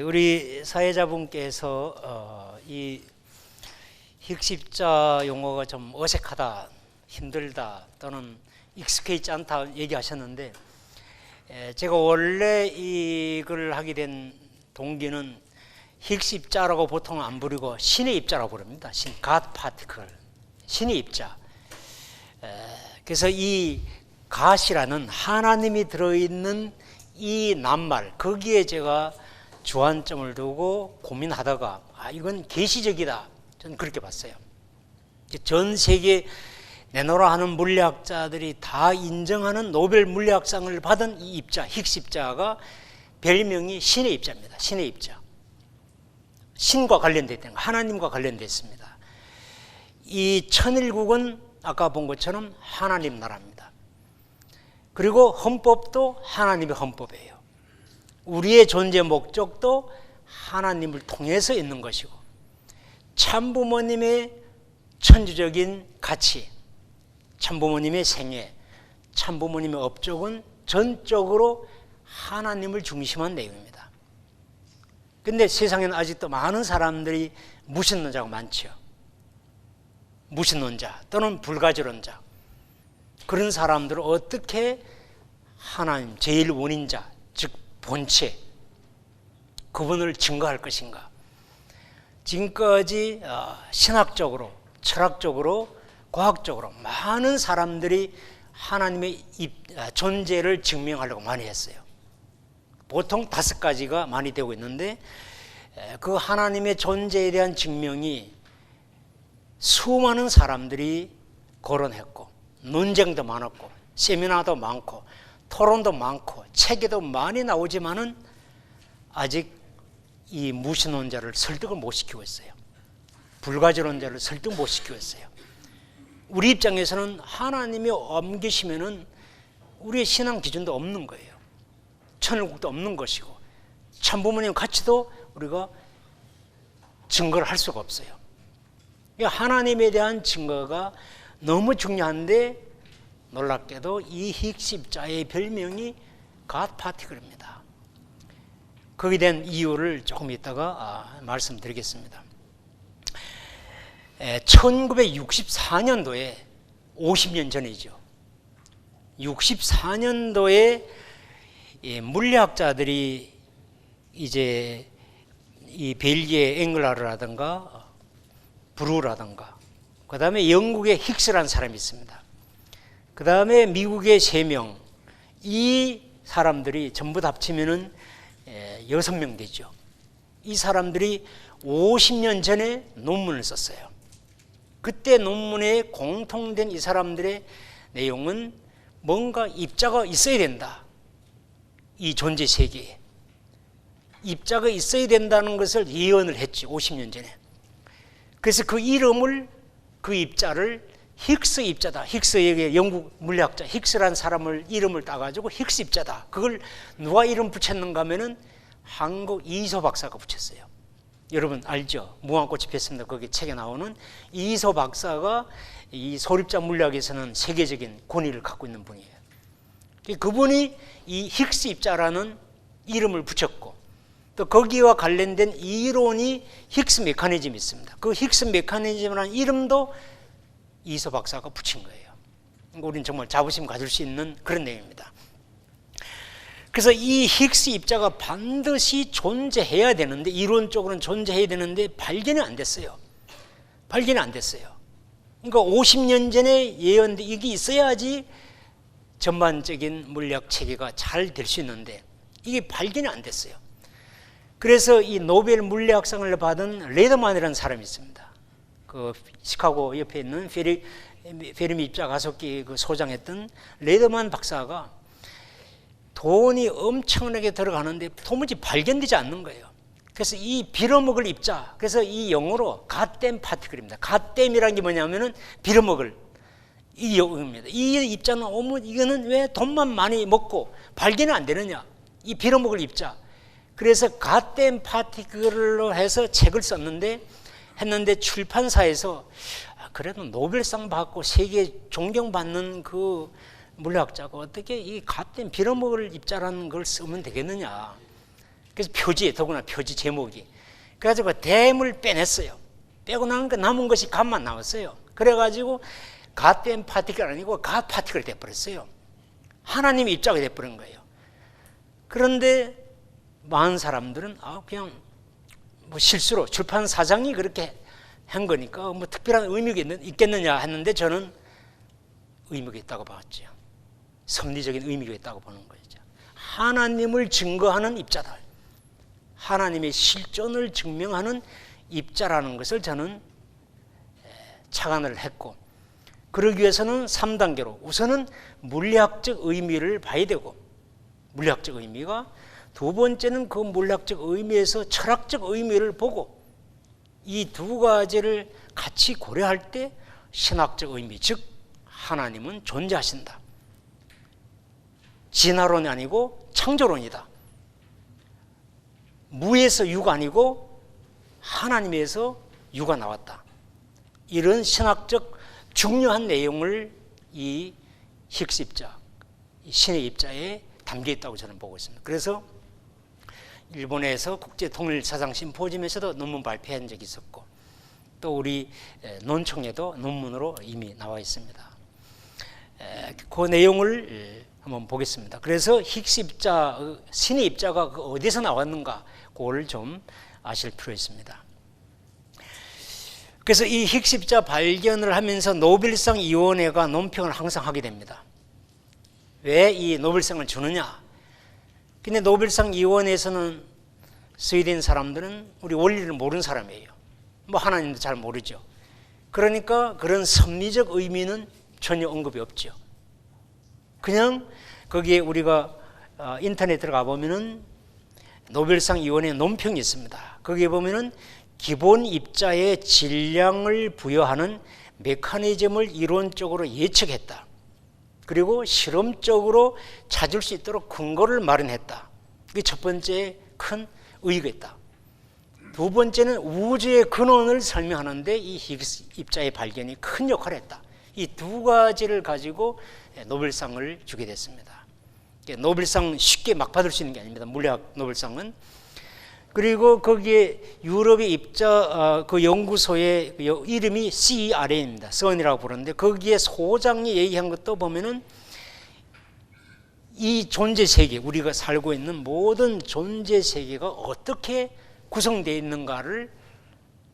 우리 사회자분께서 이 힉십자 용어가 좀 어색하다, 힘들다 또는 익숙해있지 않다 얘기하셨는데, 제가 원래 이걸 하게 된 동기는 힉십자라고 보통 안 부르고 신의 입자라고 부릅니다. God particle, 신의 입자. 그래서 이 God이라는 하나님이 들어있는 이 낱말, 거기에 제가 주안점을 두고 고민하다가 이건 계시적이다, 저는 그렇게 봤어요. 전 세계 내노라 하는 물리학자들이 다 인정하는 노벨 물리학상을 받은 이 입자, 힉십자가 별명이 신의 입자입니다. 신의 입자. 신과 관련되어 있는 거, 하나님과 관련되어 있습니다. 이 천일국은 아까 본 것처럼 하나님 나라입니다. 그리고 헌법도 하나님의 헌법이에요. 우리의 존재 목적도 하나님을 통해서 있는 것이고, 참부모님의 천주적인 가치, 참부모님의 생애, 참부모님의 업적은 전적으로 하나님을 중심한 내용입니다. 근데 세상에는 아직도 많은 사람들이 무신론자가 많죠. 무신론자 또는 불가지론자, 그런 사람들을 어떻게 하나님 제1원인자, 즉 본체, 그분을 증거할 것인가. 지금까지 신학적으로, 철학적으로, 과학적으로 많은 사람들이 하나님의 존재를 증명하려고 많이 했어요. 보통 5가지가 많이 되고 있는데, 그 하나님의 존재에 대한 증명이 수많은 사람들이 거론했고, 논쟁도 많았고, 세미나도 많고, 토론도 많고, 책에도 많이 나오지만은 아직 이 무신론자를 설득을 못 시키고 있어요. 불가지론자를 설득 못 시키고 있어요. 우리 입장에서는 하나님이 안 계시면은 우리의 신앙 기준도 없는 거예요. 천일국도 없는 것이고, 참부모님 가치도 우리가 증거를 할 수가 없어요. 하나님에 대한 증거가 너무 중요한데, 놀랍게도 이 힉십자의 별명이 God particle입니다. 거기에 대한 이유를 조금 이따가 말씀드리겠습니다. 1964년도에 50년 전이죠. 64년도에 물리학자들이 이제 이 벨기에 앵글라르라든가 브루라든가, 그 다음에 영국의 힉스라는 사람이 있습니다. 그 다음에 미국의 3명, 이 사람들이 전부 다 합치면은 6명 되죠. 이 사람들이 50년 전에 논문을 썼어요. 그때 논문에 공통된 이 사람들의 내용은 뭔가 입자가 있어야 된다. 이 존재 세계에 입자가 있어야 된다는 것을 예언을 했지, 50년 전에. 그래서 그 이름을, 그 입자를 힉스 입자다. 힉스에게 영국 물리학자 힉스라는 사람을 이름을 따가지고 힉스 입자다. 그걸 누가 이름 붙였는가 하면은 한국 이소 박사가 붙였어요. 여러분 알죠? 무궁화꽃이 피었습니다. 거기 책에 나오는 이소 박사가 이 소립자 물리학에서는 세계적인 권위를 갖고 있는 분이에요. 그분이 이 힉스 입자라는 이름을 붙였고, 또 거기와 관련된 이론이 힉스 메커니즘이 있습니다. 그 힉스 메커니즘이라는 이름도 이소 박사가 붙인 거예요. 우리는 정말 자부심 가질 수 있는 그런 내용입니다. 그래서 이 힉스 입자가 반드시 존재해야 되는데, 이론적으로는 존재해야 되는데 발견이 안 됐어요. 발견이 안 됐어요. 그러니까 50년 전에 예언돼 이게 있어야지 전반적인 물리학 체계가 잘 될 수 있는데 이게 발견이 안 됐어요. 그래서 이 노벨 물리학상을 받은 레더만이라는 사람이 있습니다. 그 시카고 옆에 있는 페르미 입자 가속기 그 소장했던 레더만 박사가 돈이 엄청나게 들어가는데 도무지 발견되지 않는 거예요. 그래서 이 빌어먹을 입자, 그래서 이 영어로 갓댐 파티클입니다. 갓댐이라는 게 뭐냐면은 빌어먹을 이 영어입니다. 이 입자는 이거는 왜 돈만 많이 먹고 발견이 안 되느냐? 이 빌어먹을 입자. 그래서 갓댐 파티클로 해서 책을 썼는데 출판사에서 그래도 노벨상 받고 세계 존경받는 그 물리학자가 어떻게 이 갓된 빌어먹을 입자라는 걸 쓰면 되겠느냐. 그래서 표지에, 더구나 표지 제목이. 그래가지고 댐을 빼냈어요. 빼고 나니까 남은 것이 갓만 나왔어요. 그래가지고 갓된 파티클 아니고 갓 파티클 돼버렸어요. 하나님의 입자가 돼버린 거예요. 그런데 많은 사람들은 그냥 뭐 실수로 출판 사장이 그렇게 한 거니까 뭐 특별한 의미가 있겠느냐 했는데 저는 의미가 있다고 봤죠. 섭리적인 의미가 있다고 보는 거죠. 하나님을 증거하는 입자다. 하나님의 실존을 증명하는 입자라는 것을 저는 착안을 했고, 그러기 위해서는 3단계로 우선은 물리학적 의미를 봐야 되고, 물리학적 의미가 두 번째는 그 물리학적 의미에서 철학적 의미를 보고, 이 두 가지를 같이 고려할 때 신학적 의미, 즉 하나님은 존재하신다. 진화론이 아니고 창조론이다. 무에서 유가 아니고 하나님에서 유가 나왔다. 이런 신학적 중요한 내용을 이 힉스 입자, 신의 입자에 담겨 있다고 저는 보고 있습니다. 그래서 일본에서 국제통일사상 심포지엄에서도 논문 발표한 적이 있었고, 또 우리 논총에도 논문으로 이미 나와 있습니다. 그 내용을 한번 보겠습니다. 그래서 힉스 입자, 신의 입자가 어디서 나왔는가, 그걸 좀 아실 필요가 있습니다. 그래서 이 힉스 입자 발견을 하면서 노벨상 위원회가 논평을 항상 하게 됩니다. 왜 이 노벨상을 주느냐? 근데 노벨상 위원회에서는 스웨덴 사람들은 우리 원리를 모르는 사람이에요. 뭐 하나님도 잘 모르죠. 그러니까 그런 섭리적 의미는 전혀 언급이 없죠. 그냥 거기에 우리가 인터넷 들어가 보면은 노벨상 위원회 논평이 있습니다. 거기에 보면은 기본 입자의 질량을 부여하는 메커니즘을 이론적으로 예측했다. 그리고 실험적으로 찾을 수 있도록 근거를 마련했다. 그게 첫 번째 큰 의의가 있다. 두 번째는 우주의 근원을 설명하는데 이 히그스 입자의 발견이 큰 역할을 했다. 이 두 가지를 가지고 노벨상을 주게 됐습니다. 노벨상 쉽게 막 받을 수 있는 게 아닙니다. 물리학 노벨상은. 그리고 거기에 유럽의 입자 그 연구소의 이름이 CERN입니다. CERN이라고 부르는데 거기에 소장이 얘기한 것도 보면은 이 존재 세계, 우리가 살고 있는 모든 존재 세계가 어떻게 구성되어 있는가를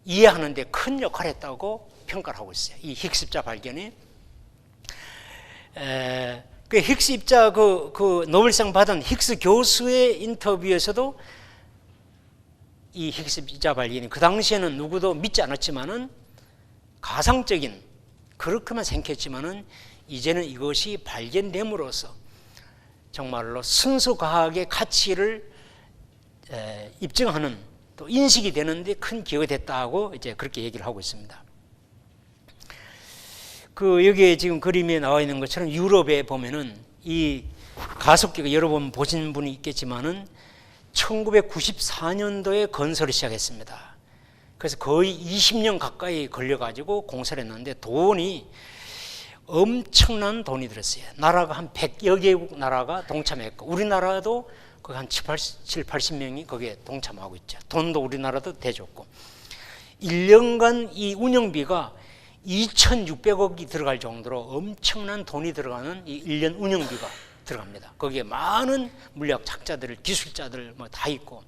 이해하는 데 큰 역할을 했다고 평가를 하고 있어요. 이 힉스 입자 발견이. 그 힉스 입자 그 노벨상 받은 힉스 교수의 인터뷰에서도 이 힉스 입자 발견이 그 당시에는 누구도 믿지 않았지만은 가상적인 그렇게만 생각했지만은 이제는 이것이 발견됨으로써 정말로 순수 과학의 가치를 입증하는 또 인식이 되는데 큰 기여가 됐다고 이제 그렇게 얘기를 하고 있습니다. 그 여기에 지금 그림에 나와 있는 것처럼 유럽에 보면은 이 가속기가 여러 번 보신 분이 있겠지만은 1994년도에 건설을 시작했습니다. 그래서 거의 20년 가까이 걸려가지고 공사를 했는데 돈이 엄청난 돈이 들었어요. 나라가 한 100여 개국 나라가 동참했고 우리나라도 거의 한 7, 80명이 거기에 동참하고 있죠. 돈도 우리나라도 대줬고 1년간 이 운영비가 2,600억이 들어갈 정도로 엄청난 돈이 들어가는 이 1년 운영비가 들어갑니다. 거기에 많은 물리학 학자들, 기술자들 뭐 다 있고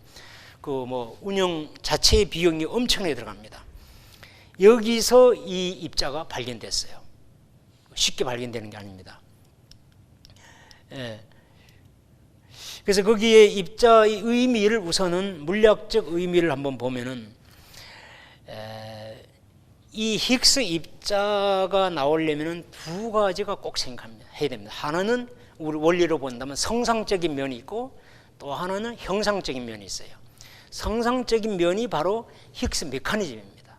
그 뭐 운영 자체의 비용이 엄청나게 들어갑니다. 여기서 이 입자가 발견됐어요. 쉽게 발견되는 게 아닙니다. 그래서 거기에 입자의 의미를 우선은 물리학적 의미를 한번 보면은 이 힉스 입자가 나오려면은 두 가지가 꼭 해야 됩니다. 하나는 우리 원리로 본다면 성상적인 면이 있고 또 하나는 형상적인 면이 있어요. 성상적인 면이 바로 힉스 메커니즘입니다.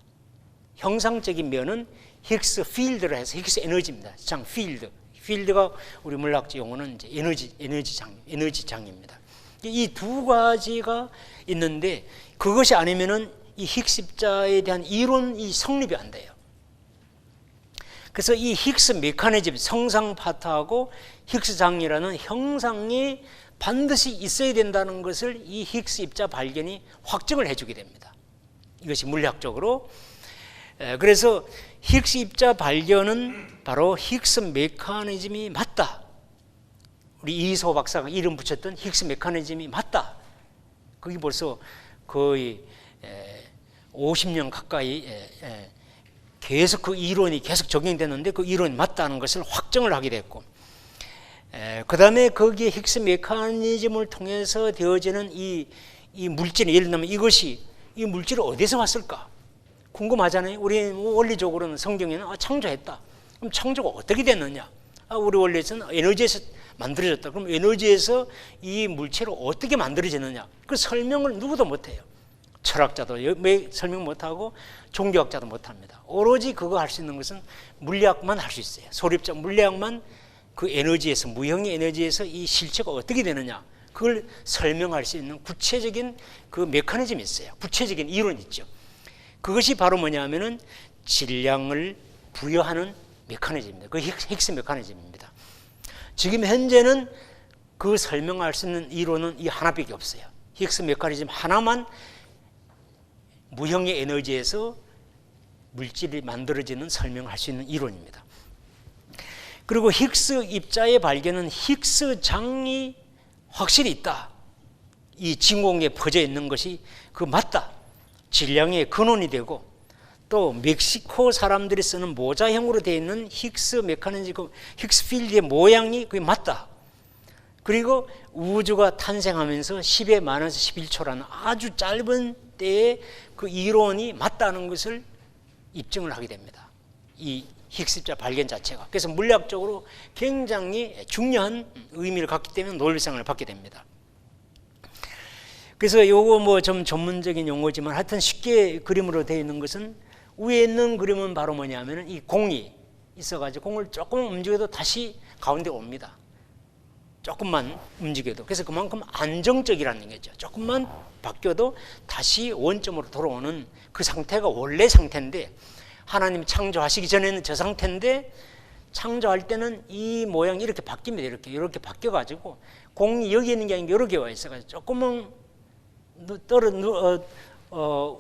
형상적인 면은 힉스 필드로 해서 힉스 에너지입니다. 장 필드. 필드가 우리 물리학적 용어는 이제 에너지장입니다. 이 두 가지가 있는데 그것이 아니면은 이 힉스 입자에 대한 이론이 성립이 안 돼요. 그래서 이 힉스 메커니즘, 성상 파트하고 힉스 장이라는 형상이 반드시 있어야 된다는 것을 이 힉스 입자 발견이 확증을 해주게 됩니다. 이것이 물리학적으로. 그래서 힉스 입자 발견은 바로 힉스 메커니즘이 맞다. 우리 이희소 박사가 이름 붙였던 힉스 메커니즘이 맞다. 그게 벌써 거의 50년 가까이 계속 그 이론이 계속 적용되는데 그 이론이 맞다는 것을 확정을 하게 됐고, 그 다음에 거기에 힉스 메커니즘을 통해서 되어지는 이 물질이, 예를 들면 이 물질이 어디서 왔을까 궁금하잖아요. 우리 원리적으로는 성경에는 창조했다. 그럼 창조가 어떻게 됐느냐? 우리 원리에서는 에너지에서 만들어졌다. 그럼 에너지에서 이 물체로 어떻게 만들어졌느냐? 그 설명을 누구도 못해요. 철학자도 설명 못하고 종교학자도 못합니다. 오로지 그거 할 수 있는 것은 물리학만 할 수 있어요. 소립적 물리학만 그 에너지에서, 무형의 에너지에서 이 실체가 어떻게 되느냐, 그걸 설명할 수 있는 구체적인 그 메커니즘이 있어요. 구체적인 이론이 있죠. 그것이 바로 뭐냐 하면은 질량을 부여하는 메커니즘입니다. 그 힉스 메커니즘입니다. 지금 현재는 그 설명할 수 있는 이론은 이 하나밖에 없어요. 힉스 메커니즘 하나만 무형의 에너지에서 물질이 만들어지는 설명할 수 있는 이론입니다. 그리고 힉스 입자의 발견은 힉스 장이 확실히 있다. 이 진공에 퍼져 있는 것이 그 맞다. 질량의 근원이 되고, 또 멕시코 사람들이 쓰는 모자형으로 되어 있는 힉스 메커니즘, 힉스 필드의 모양이 그게 맞다. 그리고 우주가 탄생하면서 10의 마이너스 11초라는 아주 짧은 때에 그 이론이 맞다는 것을 입증을 하게 됩니다. 이 힉스 입자 발견 자체가. 그래서 물리학적으로 굉장히 중요한 의미를 갖기 때문에 노벨상을 받게 됩니다. 그래서 요거 뭐 좀 전문적인 용어지만 하여튼 쉽게 그림으로 되어 있는 것은, 위에 있는 그림은 바로 뭐냐면은 이 공이 있어가지고 공을 조금 움직여도 다시 가운데 옵니다. 조금만 움직여도. 그래서 그만큼 안정적이라는 거죠. 조금만 바뀌어도 다시 원점으로 돌아오는 그 상태가 원래 상태인데, 하나님 창조하시기 전에는 저 상태인데 창조할 때는 이 모양이 이렇게 바뀝니다. 이렇게 바뀌어가지고 공이 여기 있는 게 아니고 이렇게 와 있어가지고 조금만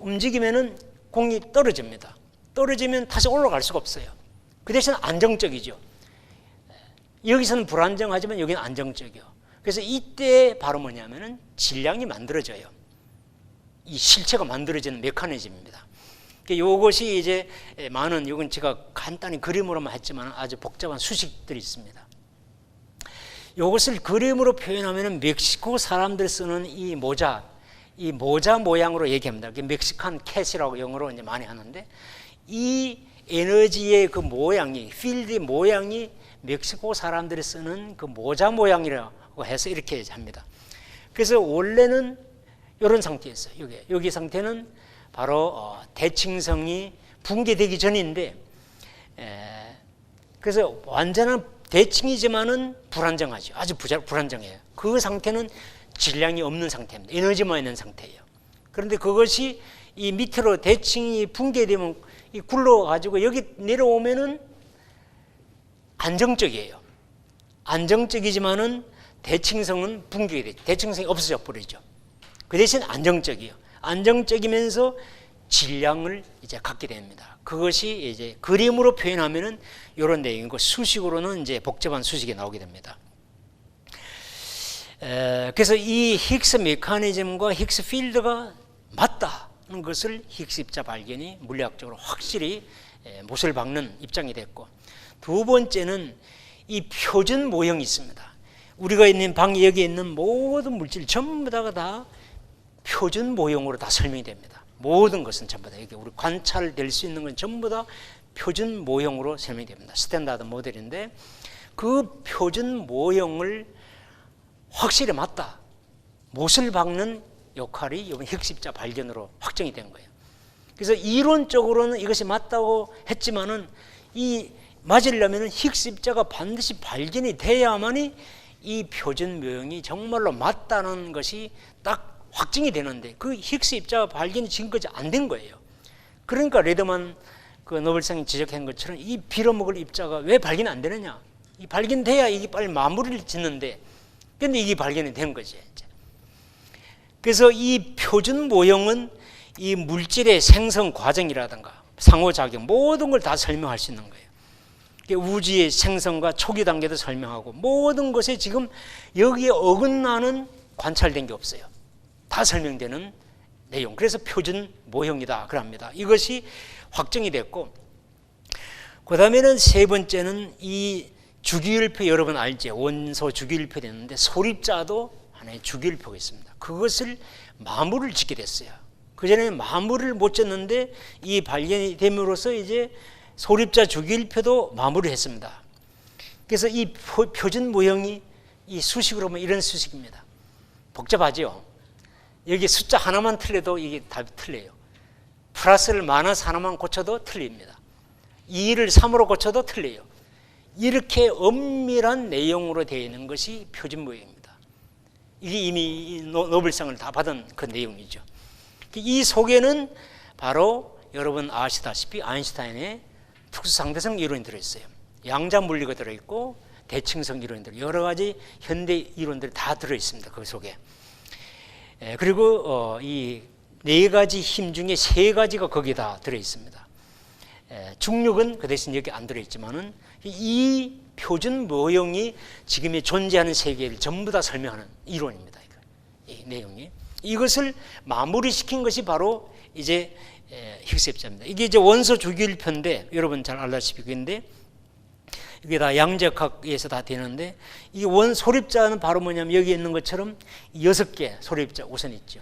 움직이면은 공이 떨어집니다. 떨어지면 다시 올라갈 수가 없어요. 그 대신 안정적이죠. 여기서는 불안정하지만 여기는 안정적이요. 그래서 이때 바로 뭐냐면은 질량이 만들어져요. 이 실체가 만들어지는 메커니즘입니다. 이것이 이제 많은, 이건 제가 간단히 그림으로만 했지만 아주 복잡한 수식들이 있습니다. 이것을 그림으로 표현하면은 멕시코 사람들 쓰는 이 모자 모양으로 얘기합니다. 멕시칸 캣이라고 영어로 이제 많이 하는데, 이 에너지의 그 모양이, 필드의 모양이 멕시코 사람들이 쓰는 그 모자 모양이라고 해서 이렇게 합니다. 그래서 원래는 이런 상태였어요. 여기 상태는 바로 대칭성이 붕괴되기 전인데, 그래서 완전한 대칭이지만은 불안정하죠. 아주 불안정해요. 그 상태는 질량이 없는 상태입니다. 에너지만 있는 상태예요. 그런데 그것이 이 밑으로 대칭이 붕괴되면 이 굴러가지고 여기 내려오면은 안정적이에요. 안정적이지만은 대칭성은 붕괴되죠. 대칭성이 없어져 버리죠. 그 대신 안정적이에요. 안정적이면서 질량을 이제 갖게 됩니다. 그것이 이제 그림으로 표현하면은 이런 내용이고, 수식으로는 이제 복잡한 수식이 나오게 됩니다. 그래서 이 힉스 메커니즘과 힉스 필드가 맞다는 것을 힉스 입자 발견이 물리학적으로 확실히 못을 박는 입장이 됐고, 두 번째는 이 표준 모형이 있습니다. 우리가 있는 방에 여기 있는 모든 물질 전부 다 표준 모형으로 다 설명이 됩니다. 모든 것은 전부 다 여기 우리 관찰될 수 있는 건 전부 다 표준 모형으로 설명이 됩니다. 스탠다드 모델인데, 그 표준 모형을 확실히 맞다, 못을 박는 역할이 이번 힉스 입자 발견으로 확정이 된 거예요. 그래서 이론적으로는 이것이 맞다고 했지만은, 이 맞으려면 힉스 입자가 반드시 발견이 돼야만이 이 표준 모형이 정말로 맞다는 것이 딱 확증이 되는데, 그 힉스 입자 발견이 지금까지 안 된 거예요. 그러니까 레드만 그 노벨상이 지적한 것처럼 이 빌어먹을 입자가 왜 발견 안 되느냐? 이 발견돼야 이게 빨리 마무리를 짓는데, 근데 이게 발견이 된 거지. 이제. 그래서 이 표준 모형은 이 물질의 생성 과정이라든가 상호작용 모든 걸 다 설명할 수 있는 거예요. 우주의 생성과 초기 단계도 설명하고 모든 것에 지금 여기에 어긋나는 관찰된 게 없어요. 다 설명되는 내용. 그래서 표준 모형이다 그럽니다. 이것이 확정이 됐고, 그 다음에는 세 번째는 이 주기율표, 여러분 알죠? 원소 주기율표 됐는데 소립자도 하나의 주기율표가 있습니다. 그것을 마무리를 짓게 됐어요. 그전에 마무리를 못 짓는데 이 발견이 됨으로써 이제 소립자 주기율표도 마무리를 했습니다. 그래서 이 표준 모형이 이 수식으로 보면 이런 수식입니다. 복잡하죠? 여기 숫자 하나만 틀려도 이게 답이 틀려요. 플러스를 마이너스 하나만 고쳐도 틀립니다. 2를 3으로 고쳐도 틀려요. 이렇게 엄밀한 내용으로 되어 있는 것이 표준 모형입니다. 이게 이미 노벨상을 다 받은 그 내용이죠. 이 속에는 바로 여러분 아시다시피 아인슈타인의 특수상대성 이론이 들어있어요. 양자물리가 들어있고 대칭성 이론이 들어있고 여러 가지 현대 이론들이 다 들어있습니다. 그 속에. 그리고 이 네 가지 힘 중에 세 가지가 거기에 다 들어있습니다. 중력은 그 대신 여기 안 들어있지만은 이 표준 모형이 지금의 존재하는 세계를 전부 다 설명하는 이론입니다. 이 내용이. 이것을 마무리시킨 것이 바로 이제 히그스 입자입니다. 이게 이제 원소 주기율표인데 여러분 잘 알다시피 그런데 이게 다 양력학에서 다 되는데 이 소립자는 바로 뭐냐면 여기 있는 것처럼 6개 소립자 우선 있죠.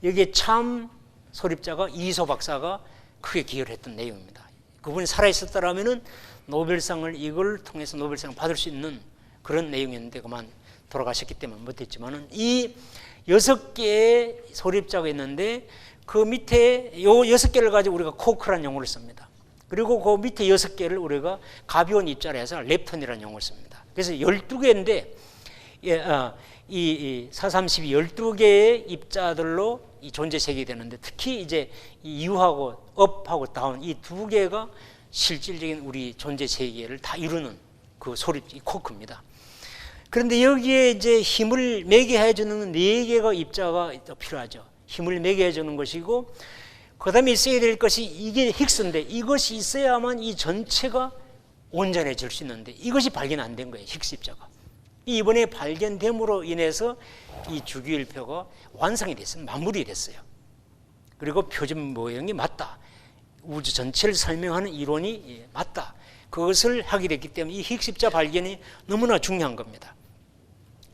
여기에 참 소립자가 이소 박사가 크게 기여를 했던 내용입니다. 그분이 살아있었더라면은 노벨상을 이걸 통해서 노벨상을 받을 수 있는 그런 내용이었는데 그만 돌아가셨기 때문에 못했지만은 이 6개의 소립자가 있는데 그 밑에 요 6개를 가지고 우리가 코크라는 용어를 씁니다. 그리고 그 밑에 6개를 우리가 가벼운 입자로 해서 렙톤이라는 용어를 씁니다. 그래서 12개인데 이 432 12개의 입자들로 이 존재 세계가 되는데 특히 이제 이 U하고 업하고 다운 이 두 개가 실질적인 우리 존재 세계를 다 이루는 그 소립 이 코크입니다. 그런데 여기에 이제 힘을 매게 해주는 4개가 입자가 필요하죠. 힘을 매게 해주는 것이고 그 다음에 있어야 될 것이 이게 힉스인데 이것이 있어야만 이 전체가 온전해질 수 있는데 이것이 발견 안 된 거예요. 힉스 입자가. 이번에 발견됨으로 인해서 이 주기율표가 완성이 됐어요. 마무리 됐어요. 그리고 표준 모형이 맞다. 우주 전체를 설명하는 이론이 맞다. 그것을 하게 됐기 때문에 이 힉스 입자 발견이 너무나 중요한 겁니다.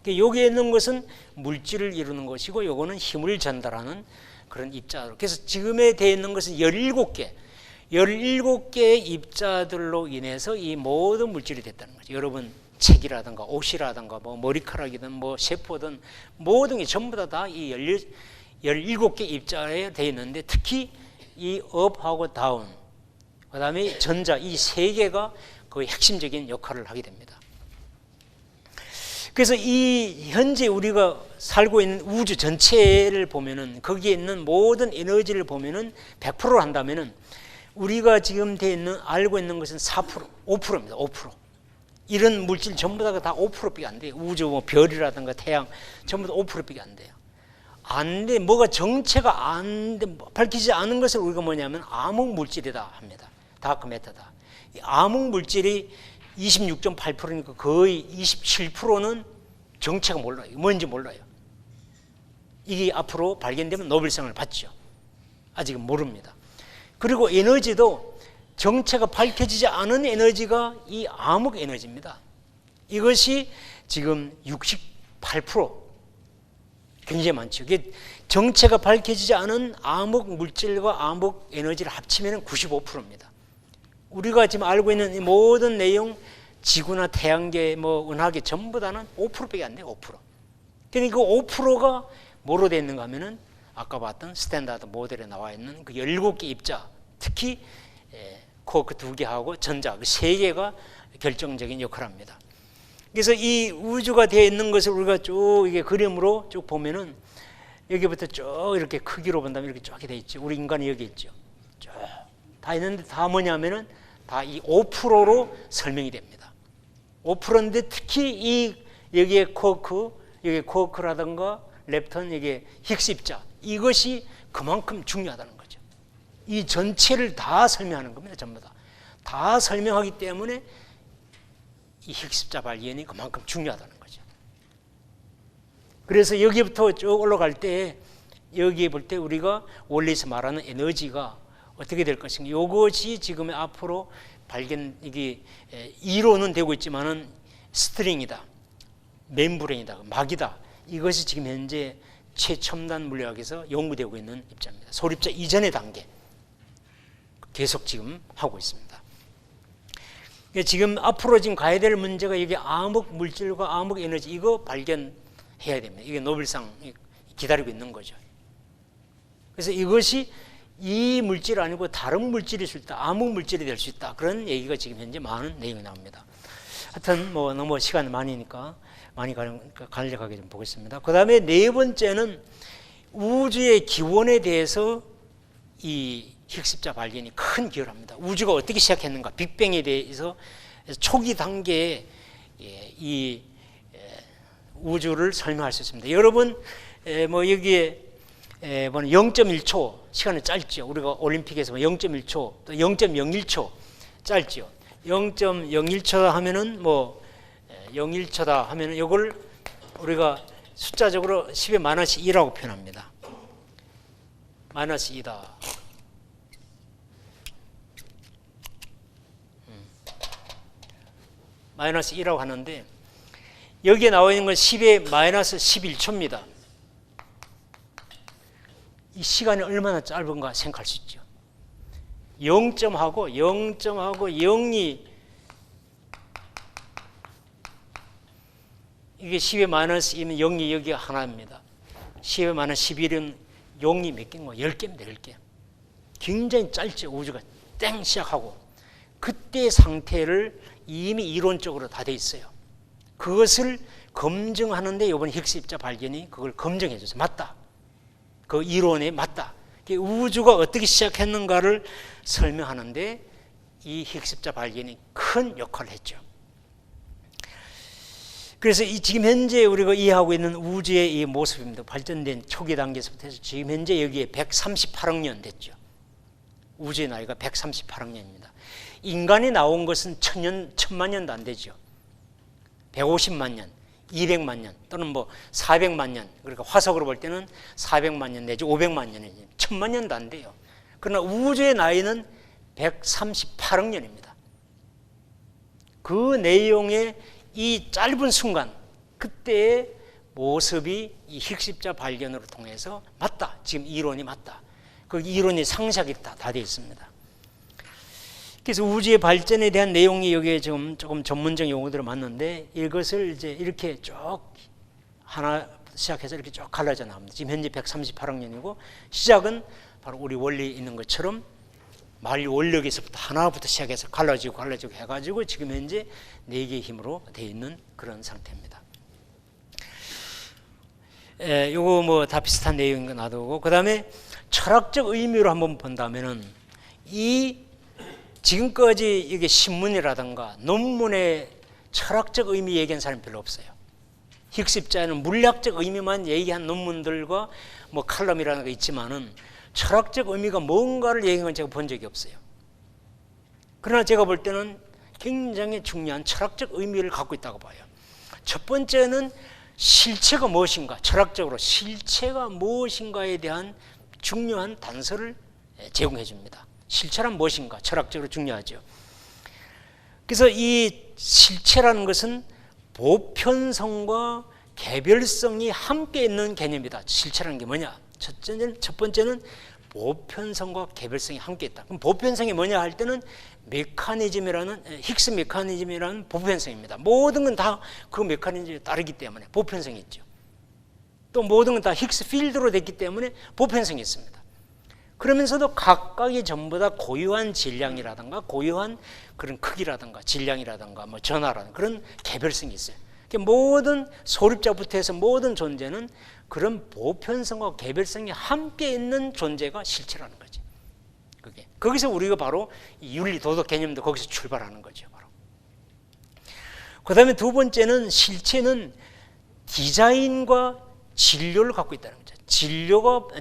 여기에 있는 것은 물질을 이루는 것이고 요거는 힘을 전달하는 그런 입자로. 그래서 지금에 되어 있는 것은 17개의 입자들로 인해서 이 모든 물질이 됐다는 거죠. 여러분 책이라든가 옷이라든가 뭐 머리카락이든 뭐 세포든 모든 게 전부 다 이 17개 입자에 되어 있는데 특히 이 업하고 다운 그 다음에 전자 이 세 개가 거의 핵심적인 역할을 하게 됩니다. 그래서 이 현재 우리가 살고 있는 우주 전체를 보면은 거기에 있는 모든 에너지를 보면은 100%로 한다면은 우리가 지금 돼 있는 알고 있는 것은 4%, 5%입니다. 5%. 이런 물질 전부 다 5%밖에 안 돼요. 우주 뭐 별이라든가 태양 전부 다 5%밖에 안 돼요. 안 돼. 뭐가 정체가 안 돼. 밝히지 않은 것을 우리가 뭐냐면 암흑 물질이다 합니다. 다크 매터다. 이 암흑 물질이 26.8%니까 거의 27%는 정체가 몰라요. 뭔지 몰라요. 이게 앞으로 발견되면 노벨상을 받죠. 아직은 모릅니다. 그리고 에너지도 정체가 밝혀지지 않은 에너지가 이 암흑 에너지입니다. 이것이 지금 68% 굉장히 많죠. 이게 정체가 밝혀지지 않은 암흑 물질과 암흑 에너지를 합치면 95%입니다. 우리가 지금 알고 있는 이 모든 내용 지구나 태양계 뭐 은하계 전부 다는 5%밖에 안 돼요. 5%. 그러니까 그 5%가 뭐로 되어 있는가 하면은 아까 봤던 스탠다드 모델에 나와 있는 그 17개 입자 특히 코어크 2개하고 전자 그 3개가 결정적인 역할을 합니다. 그래서 이 우주가 되어 있는 것을 우리가 쭉 이게 그림으로 쭉 보면은 여기부터 쭉 이렇게 크기로 본다면 이렇게 쫙 되어 있죠. 우리 인간이 여기 있죠. 쭉 다 있는데 다 뭐냐면은 다 이 5%로 설명이 됩니다. 5%인데 특히 이 여기에 쿼크, 여기 쿼크라든가 렙턴, 여기 힉스 입자, 이것이 그만큼 중요하다는 거죠. 이 전체를 다 설명하는 겁니다. 전부 다 설명하기 때문에 이 힉스 입자 발견이 그만큼 중요하다는 거죠. 그래서 여기부터 쭉 올라갈 때 여기에 볼 때 우리가 원리에서 말하는 에너지가 어떻게 될 것인가, 이것이 지금 앞으로 발견, 이게 이론은 되고 있지만은 스트링이다, 멤브레인이다, 막이다, 이것이 지금 현재 최첨단 물리학에서 연구되고 있는 입자입니다. 소립자 이전의 단계 계속 지금 하고 있습니다. 지금 앞으로 지금 가야 될 문제가 이게 암흑 물질과 암흑 에너지, 이거 발견해야 됩니다. 이게 노벨상 기다리고 있는 거죠. 그래서 이것이 이 물질 아니고 다른 물질일 수 있다, 암흑 물질이 될 수 있다, 그런 얘기가 지금 현재 많은 내용이 나옵니다. 하여튼 뭐 너무 시간이 많으니까 많이 간략하게 좀 보겠습니다. 그 다음에 네 번째는 우주의 기원에 대해서 이 힉스입자 발견이 큰 기여를 합니다. 우주가 어떻게 시작했는가, 빅뱅에 대해서 초기 단계에 이 우주를 설명할 수 있습니다. 여러분 뭐 여기에 0.1초 시간이 짧죠. 우리가 올림픽에서 0.1초 또 0.01초 짧죠. 0.01초 하면은 뭐 01초다 하면은 이걸 우리가 숫자적으로 10의 마이너스 2라고 표현합니다. 마이너스 2다. 마이너스 2라고 하는데 여기에 나와 있는 건 10의 마이너스 11초입니다. 이 시간이 얼마나 짧은가 생각할 수 있죠. 0점하고 0이 이게 10의 마이너스 2면 0이 여기가 하나입니다. 10의 마이너스 11은 0이 몇 개인가? 10개입니다. 10개. 굉장히 짧죠. 우주가 땡 시작하고 그때 상태를 이미 이론적으로 다 돼 있어요. 그것을 검증하는데 이번 힉스 입자 발견이 그걸 검증해 줬어요. 맞다. 그 이론에 맞다. 우주가 어떻게 시작했는가를 설명하는데 이 힉스 입자 발견이 큰 역할을 했죠. 그래서 이 지금 현재 우리가 이해하고 있는 우주의 이 모습입니다. 발전된 초기 단계에서부터 해서 지금 현재 여기에 138억 년 됐죠. 우주의 나이가 138억 년입니다. 인간이 나온 것은 천만 년도 안 되죠. 150만 년, 200만 년 또는 뭐 400만 년, 그러니까 화석으로 볼 때는 400만 년 내지 500만 년이지 1000만 년도 안 돼요. 그러나 우주의 나이는 138억 년입니다. 그 내용의 이 짧은 순간 그때의 모습이 이 힉스입자 발견으로 통해서 맞다. 지금 이론이 맞다. 그 이론이 상세하게 다 되어 있습니다. 그래서 우주의 발전에 대한 내용이 여기에 지금 조금 전문적 용어들을 맞는데 이것을 이제 이렇게 쭉 하나 시작해서 이렇게 쭉 갈라져 나옵니다. 지금 현재 138억 년이고 시작은 바로 우리 원리에 있는 것처럼 만유 원력에서부터 하나부터 시작해서 갈라지고 해가지고 지금 현재 4개의 힘으로 되어 있는 그런 상태입니다. 요거 뭐 다 비슷한 내용인 거 놔두고 그 다음에 철학적 의미로 한번 본다면은 이 지금까지 이게 신문이라든가 논문에 철학적 의미 얘기한 사람이 별로 없어요. 힉스입자는 물리학적 의미만 얘기한 논문들과 뭐 칼럼이라는 거 있지만은 철학적 의미가 뭔가를 얘기한 건 제가 본 적이 없어요. 그러나 제가 볼 때는 굉장히 중요한 철학적 의미를 갖고 있다고 봐요. 첫 번째는 실체가 무엇인가, 철학적으로 실체가 무엇인가에 대한 중요한 단서를 제공해 줍니다. 실체란 무엇인가, 철학적으로 중요하죠. 그래서 이 실체라는 것은 보편성과 개별성이 함께 있는 개념이다. 실체라는 게 뭐냐? 첫 번째는 보편성과 개별성이 함께 있다. 그럼 보편성이 뭐냐 할 때는 메커니즘이라는 힉스 메커니즘이라는 보편성입니다. 모든 건 다 그 메커니즘에 따르기 때문에 보편성이 있죠. 또 모든 건 다 힉스 필드로 됐기 때문에 보편성이 있습니다. 그러면서도 각각이 전부 다 고유한 질량이라든가 고유한 그런 크기라든가 질량이라든가 뭐 전하라든가 그런 개별성이 있어요. 모든 소립자부터 해서 모든 존재는 그런 보편성과 개별성이 함께 있는 존재가 실체라는 거지. 거기서 우리가 바로 이 윤리 도덕 개념도 거기서 출발하는 거죠. 바로. 그 다음에 두 번째는 실체는 디자인과 진료를 갖고 있다는 거죠.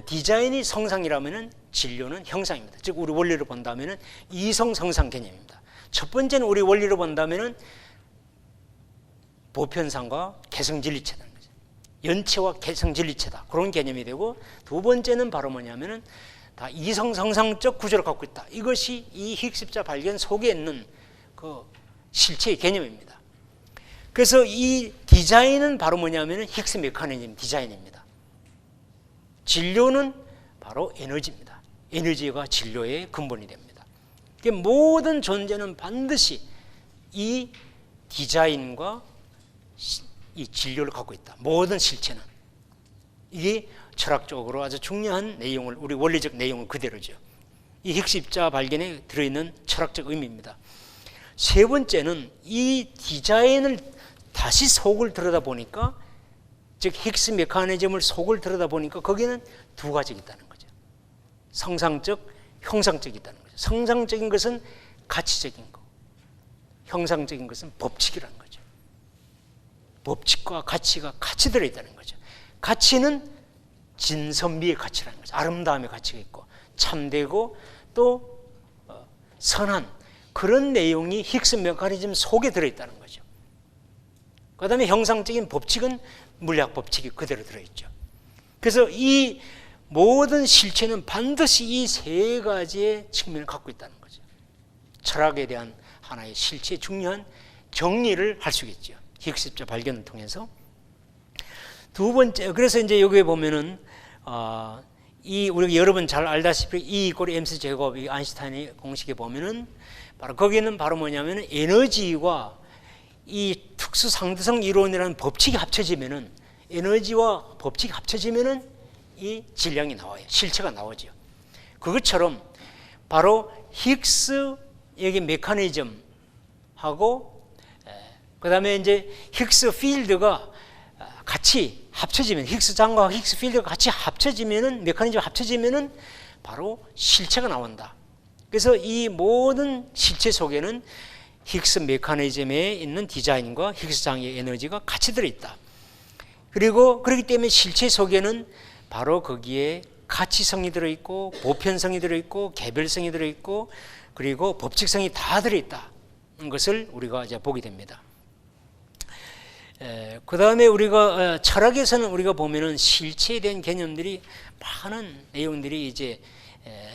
디자인이 성상이라면 진료는 형상입니다. 즉 우리 원리로 본다면 이성 성상 개념입니다. 첫 번째는 우리 원리로 본다면 보편상과 개성진리체라는 거죠. 연체와 개성진리체다. 그런 개념이 되고, 두 번째는 바로 뭐냐면은 다 이성성상적 구조를 갖고 있다. 이것이 이 힉스 발견 속에 있는 그 실체의 개념입니다. 그래서 이 디자인은 바로 뭐냐면은 힉스 메커니즘 디자인입니다. 진료는 바로 에너지입니다. 에너지가 진료의 근본이 됩니다. 모든 존재는 반드시 이 디자인과 이 진료를 갖고 있다. 모든 실체는. 이게 철학적으로 아주 중요한 내용을, 우리 원리적 내용은 그대로죠. 이 힉스 입자 발견에 들어있는 철학적 의미입니다. 세 번째는 이 디자인을 다시 속을 들여다보니까, 즉 힉스 메커니즘을 속을 들여다보니까 거기는 두 가지가 있다는 거죠. 성상적, 형상적이 있다는 거죠. 성상적인 것은 가치적인 거, 형상적인 것은 법칙이라는 거죠. 법칙과 가치가 같이 들어있다는 거죠. 가치는 진선미의 가치라는 거죠. 아름다움의 가치가 있고 참되고 또 선한 그런 내용이 힉스 메커니즘 속에 들어있다는 거죠. 그 다음에 형상적인 법칙은 물리학 법칙이 그대로 들어있죠. 그래서 이 모든 실체는 반드시 이 세 가지의 측면을 갖고 있다는 거죠. 철학에 대한 하나의 실체의 중요한 정리를 할 수 있겠죠. 힉스 입자 발견을 통해서. 두 번째, 그래서 이제 여기에 보면은 이 우리가 여러 번 잘 알다시피 E = mc 제곱, 이 아인슈타인의 공식에 보면은 바로 거기는 바로 뭐냐면은 에너지와 이 특수 상대성 이론이라는 법칙이 합쳐지면은, 에너지와 법칙이 합쳐지면은 이 질량이 나와요. 실체가 나오죠. 그것처럼 바로 힉스 여기 메커니즘하고 그 다음에 이제 힉스 필드가 같이 합쳐지면, 힉스 장과 힉스 필드가 같이 합쳐지면은, 메커니즘 합쳐지면은 바로 실체가 나온다. 그래서 이 모든 실체 속에는 힉스 메커니즘에 있는 디자인과 힉스 장의 에너지가 같이 들어있다. 그리고 그렇기 때문에 실체 속에는 바로 거기에 가치성이 들어있고 보편성이 들어있고 개별성이 들어있고 그리고 법칙성이 다 들어있다는 것을 우리가 이제 보게 됩니다. 그 다음에 우리가 철학에서는 우리가 보면은 실체에 대한 개념들이 많은 내용들이 이제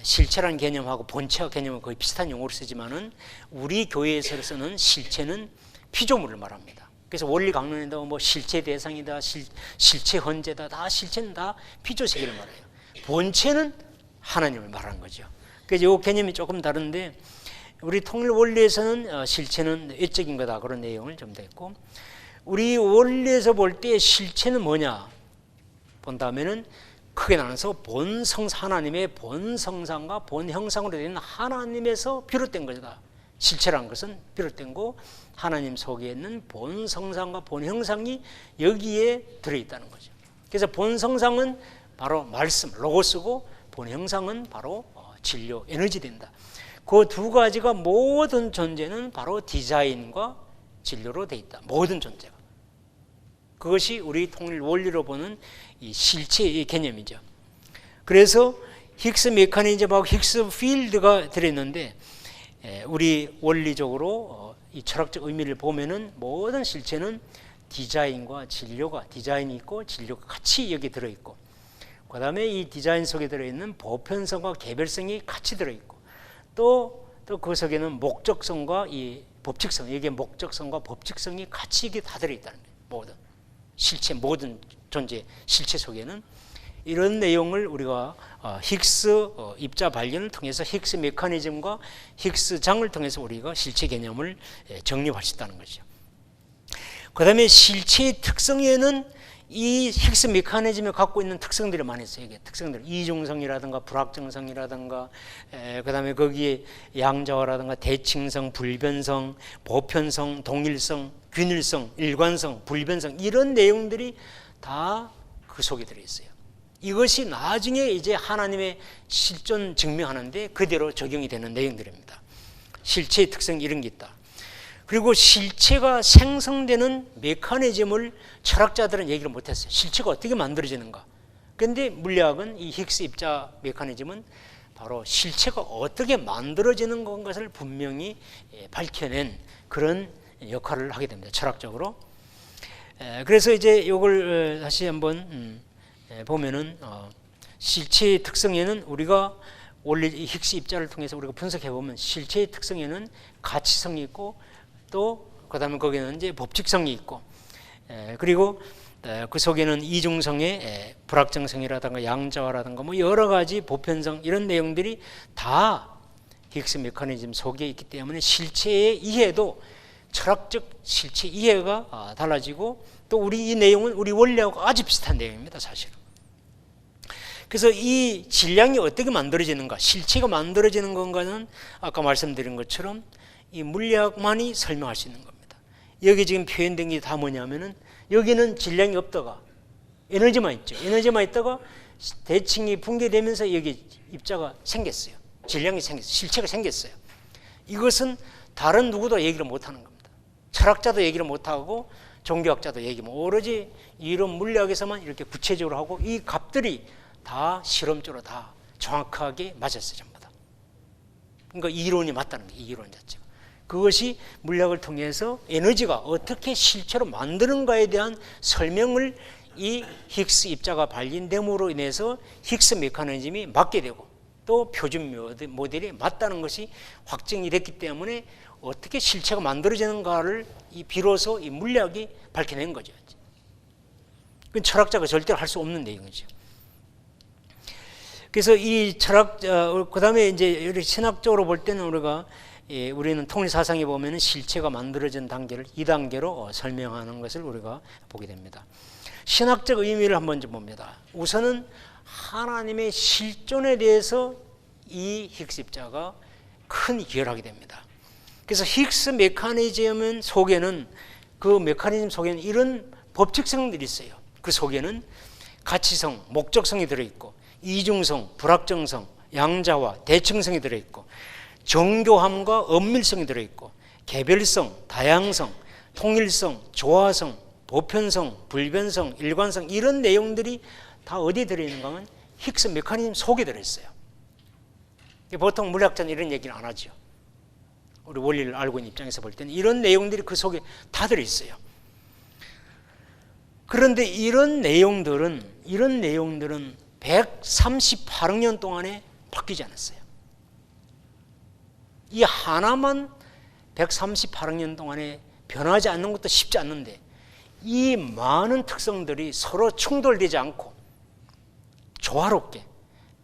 실체라는 개념하고 본체와 개념은 거의 비슷한 용어를 쓰지만은 우리 교회에서 쓰는 실체는 피조물을 말합니다. 그래서 원리 강론에도 뭐 실체 대상이다, 실체 헌재다, 다 실체는 다 피조 세계를 말해요. 본체는 하나님을 말하는 거죠. 그래서 이 개념이 조금 다른데, 우리 통일 원리에서는 실체는 외적인 거다, 그런 내용을 좀 됐고, 우리 원리에서 볼 때 실체는 뭐냐 본다면은 크게 나눠서 본성상, 하나님의 본성상과 본형상으로 되는 하나님에서 비롯된 거다. 실체라는 것은 비롯된 거, 하나님 속에 있는 본성상과 본형상이 여기에 들어있다는 거죠. 그래서 본성상은 바로 말씀, 로고스고, 본형상은 바로 진료, 에너지 된다. 그 두 가지가 모든 존재는 바로 디자인과 진료로 되어 있다. 모든 존재가. 그것이 우리 통일 원리로 보는 이 실체의 개념이죠. 그래서 힉스 메커니즘하고 힉스 필드가 들어있는데, 우리 원리적으로 이 철학적 의미를 보면은 모든 실체는 디자인과 진료가, 디자인이 있고 진료가 같이 여기 들어있고, 그 다음에 이 디자인 속에 들어있는 보편성과 개별성이 같이 들어있고, 또 그 속에는 목적성과 이 법칙성, 여기에 목적성과 법칙성이 같이 이게 다 들어있다는 거예요. 모든 실체, 모든 존재 실체 속에는 이런 내용을 우리가 힉스 입자 발견을 통해서 힉스 메커니즘과 힉스 장을 통해서 우리가 실체 개념을 정립할 수 있다는 거죠. 그 다음에 실체의 특성에는 이 힉스 메커니즘이 갖고 있는 특성들이 많이 있어요. 이게 특성들, 이중성이라든가 불확정성이라든가, 그 다음에 거기에 양자화라든가 대칭성, 불변성, 보편성, 동일성, 균일성, 일관성, 불변성, 이런 내용들이 다 그 속에 들어있어요. 이것이 나중에 이제 하나님의 실존 증명하는데 그대로 적용이 되는 내용들입니다. 실체의 특성이 이런 게 있다. 그리고 실체가 생성되는 메커니즘을 철학자들은 얘기를 못했어요. 실체가 어떻게 만들어지는가. 그런데 물리학은 이 히그스 입자 메커니즘은 바로 실체가 어떻게 만들어지는 것을 분명히 밝혀낸 그런 역할을 하게 됩니다. 철학적으로. 그래서 이제 이걸 다시 한번 보면은 실체의 특성에는 우리가 원래 이 히그스 입자를 통해서 우리가 분석해 보면 실체의 특성에는 가치성이 있고 또 그다음에 거기는 이제 법칙성이 있고 그리고 그 속에는 이중성의 불확정성이라든가 양자화라든가 뭐 여러 가지 보편성 이런 내용들이 다 히그스 메커니즘 속에 있기 때문에 실체의 이해도 철학적 실체 이해가 달라지고 또 우리 이 내용은 우리 원리하고 아주 비슷한 내용입니다, 사실은. 그래서 이 질량이 어떻게 만들어지는가, 실체가 만들어지는 건가는 아까 말씀드린 것처럼 이 물리학만이 설명할 수 있는 겁니다. 여기 지금 표현된 게 다 뭐냐면은 여기는 질량이 없다가 에너지만 있죠. 에너지만 있다가 대칭이 붕괴되면서 여기 입자가 생겼어요. 질량이 생겼어요. 실체가 생겼어요. 이것은 다른 누구도 얘기를 못하는 겁니다. 철학자도 얘기를 못하고 종교학자도 얘기 못. 오로지 이론 물리학에서만 이렇게 구체적으로 하고 이 값들이 다 실험적으로 다 정확하게 맞았어요. 전부 다. 그러니까 이론이 맞다는 거예요. 이 이론 자체가. 그것이 물리학을 통해서 에너지가 어떻게 실체로 만드는가에 대한 설명을 이 히그스 입자가 발견됨으로 인해서 히그스 메커니즘이 맞게 되고 또 표준 모델이 맞다는 것이 확정이 됐기 때문에 어떻게 실체가 만들어지는가를 비로소 이 물리학이 밝혀낸 거죠. 그건 철학자가 절대로 할 수 없는 내용이죠. 그래서 이 철학, 그 다음에 이제 신학적으로 볼 때는 우리는 통일사상에 보면 실체가 만들어진 단계를 2단계로 설명하는 것을 우리가 보게 됩니다. 신학적 의미를 한번 좀 봅니다. 우선은 하나님의 실존에 대해서 이 히그스 입자가 큰 기여를 하게 됩니다. 그래서 히그스 메커니즘 속에는 그 메커니즘 속에는 이런 법칙성들이 있어요. 그 속에는 가치성, 목적성이 들어있고 이중성, 불확정성, 양자화, 대칭성이 들어있고 정교함과 엄밀성이 들어있고 개별성, 다양성, 통일성, 조화성, 보편성, 불변성, 일관성 이런 내용들이 다 어디에 들어있는가 하면 히그스 메커니즘 속에 들어있어요. 보통 물리학자는 이런 얘기는 안 하죠. 우리 원리를 알고 있는 입장에서 볼 때는 이런 내용들이 그 속에 다 들어있어요. 그런데 이런 내용들은 138억 년 동안에 바뀌지 않았어요. 이 하나만 138억 년 동안에 변하지 않는 것도 쉽지 않는데 이 많은 특성들이 서로 충돌되지 않고 조화롭게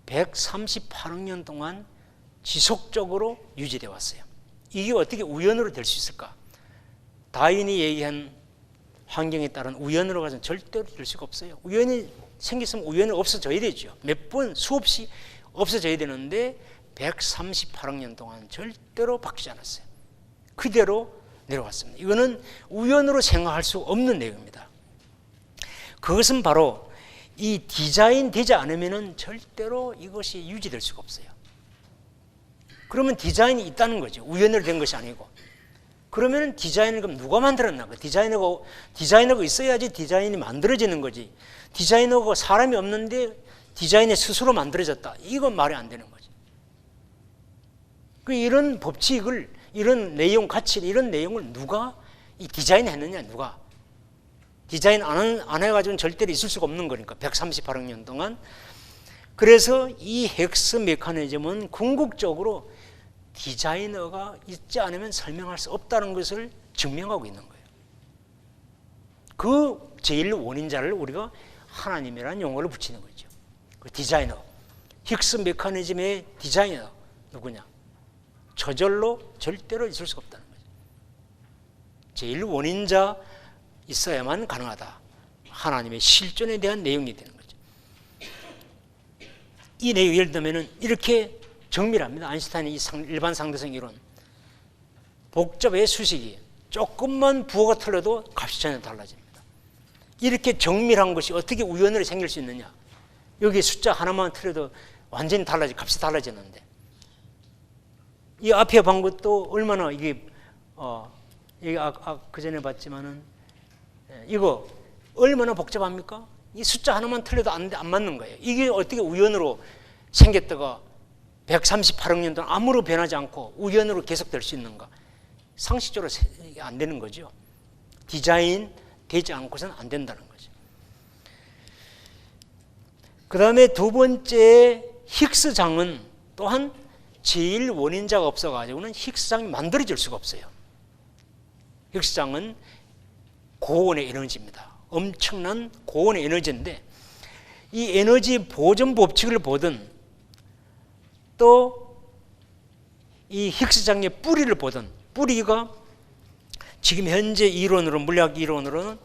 138억 년 동안 지속적으로 유지되어 왔어요. 이게 어떻게 우연으로 될 수 있을까? 다윈이 얘기한 환경에 따른 우연으로 가서는 절대로 될 수가 없어요. 우연이 생겼으면 우연이 없어져야 되죠. 몇 번 수없이 없어져야 되는데 138억 년 동안 절대로 바뀌지 않았어요. 그대로 내려왔습니다. 이거는 우연으로 생각할 수 없는 내용입니다. 그것은 바로 이 디자인 되지 않으면 절대로 이것이 유지될 수가 없어요. 그러면 디자인이 있다는 거죠. 우연으로 된 것이 아니고. 그러면 디자인을 그럼 누가 만들었나? 디자이너가 있어야지 디자인이 만들어지는 거지. 디자이너가 사람이 없는데 디자인이 스스로 만들어졌다. 이건 말이 안 되는 거죠. 이런 법칙을, 이런 내용, 가치를, 이런 내용을 누가 이 디자인했느냐, 누가. 디자인 안 해가지고는 절대로 있을 수가 없는 거니까, 138억 년 동안. 그래서 이 히그스 메커니즘은 궁극적으로 디자이너가 있지 않으면 설명할 수 없다는 것을 증명하고 있는 거예요. 그 제일 원인자를 우리가 하나님이라는 용어를 붙이는 거죠. 그 디자이너. 히그스 메커니즘의 디자이너 누구냐? 저절로 절대로 있을 수가 없다는 거죠. 제일 원인자 있어야만 가능하다. 하나님의 실존에 대한 내용이 되는 거죠. 이 내용 예를 들면 이렇게 정밀합니다. 아인슈타인의 일반 상대성 이론. 복잡의 수식이 조금만 부호가 틀려도 값이 전혀 달라집니다. 이렇게 정밀한 것이 어떻게 우연으로 생길 수 있느냐? 여기 숫자 하나만 틀어도 완전히 값이 달라지는데, 이 앞에 본 것도 얼마나 이게 그 전에 봤지만은 이거 얼마나 복잡합니까? 이 숫자 하나만 틀려도 안 맞는 거예요. 이게 어떻게 우연으로 생겼다가 138억 년 동안 아무런 변하지 않고 우연으로 계속될 수 있는가? 상식적으로 안 되는 거죠. 디자인 되지 않고서는 안 된다는 거죠. 그 다음에 두 번째, 힉스장은 또한 제일 원인자가 없어가지고는 힉스장이 만들어질 수가 없어요. 힉스장은 고온의 에너지입니다. 엄청난 고온의 에너지인데, 이 에너지 보존 법칙을 보든 또 이 힉스장의 뿌리를 보든, 뿌리가 지금 현재 이론으로, 물리학 이론으로는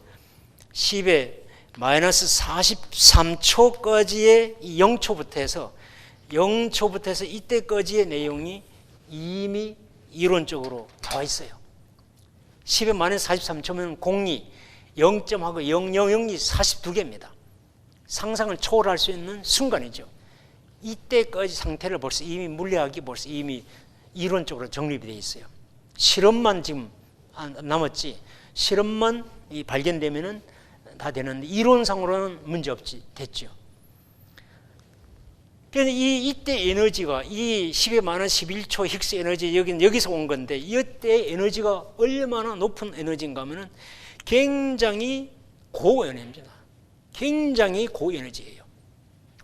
10의 마이너스 43초까지의 이 0초부터 해서 이때까지의 내용이 이미 이론적으로 나와 있어요. 10의 마이너스 43초면 공이 0점하고 000이 42개입니다. 상상을 초월할 수 있는 순간이죠. 이때까지 상태를 벌써 이미 물리학이 벌써 이미 이론적으로 정립이 되어 있어요. 실험만 지금 남았지, 실험만 발견되면은 다 되는데 이론상으로는 문제 없지 됐죠. 그래서 이때 에너지가 이 10의 마이너스 11초 힉스 에너지 여기서 온 건데, 이때 에너지가 얼마나 높은 에너지인가 하면은 굉장히 고에너지입니다. 굉장히 고에너지예요.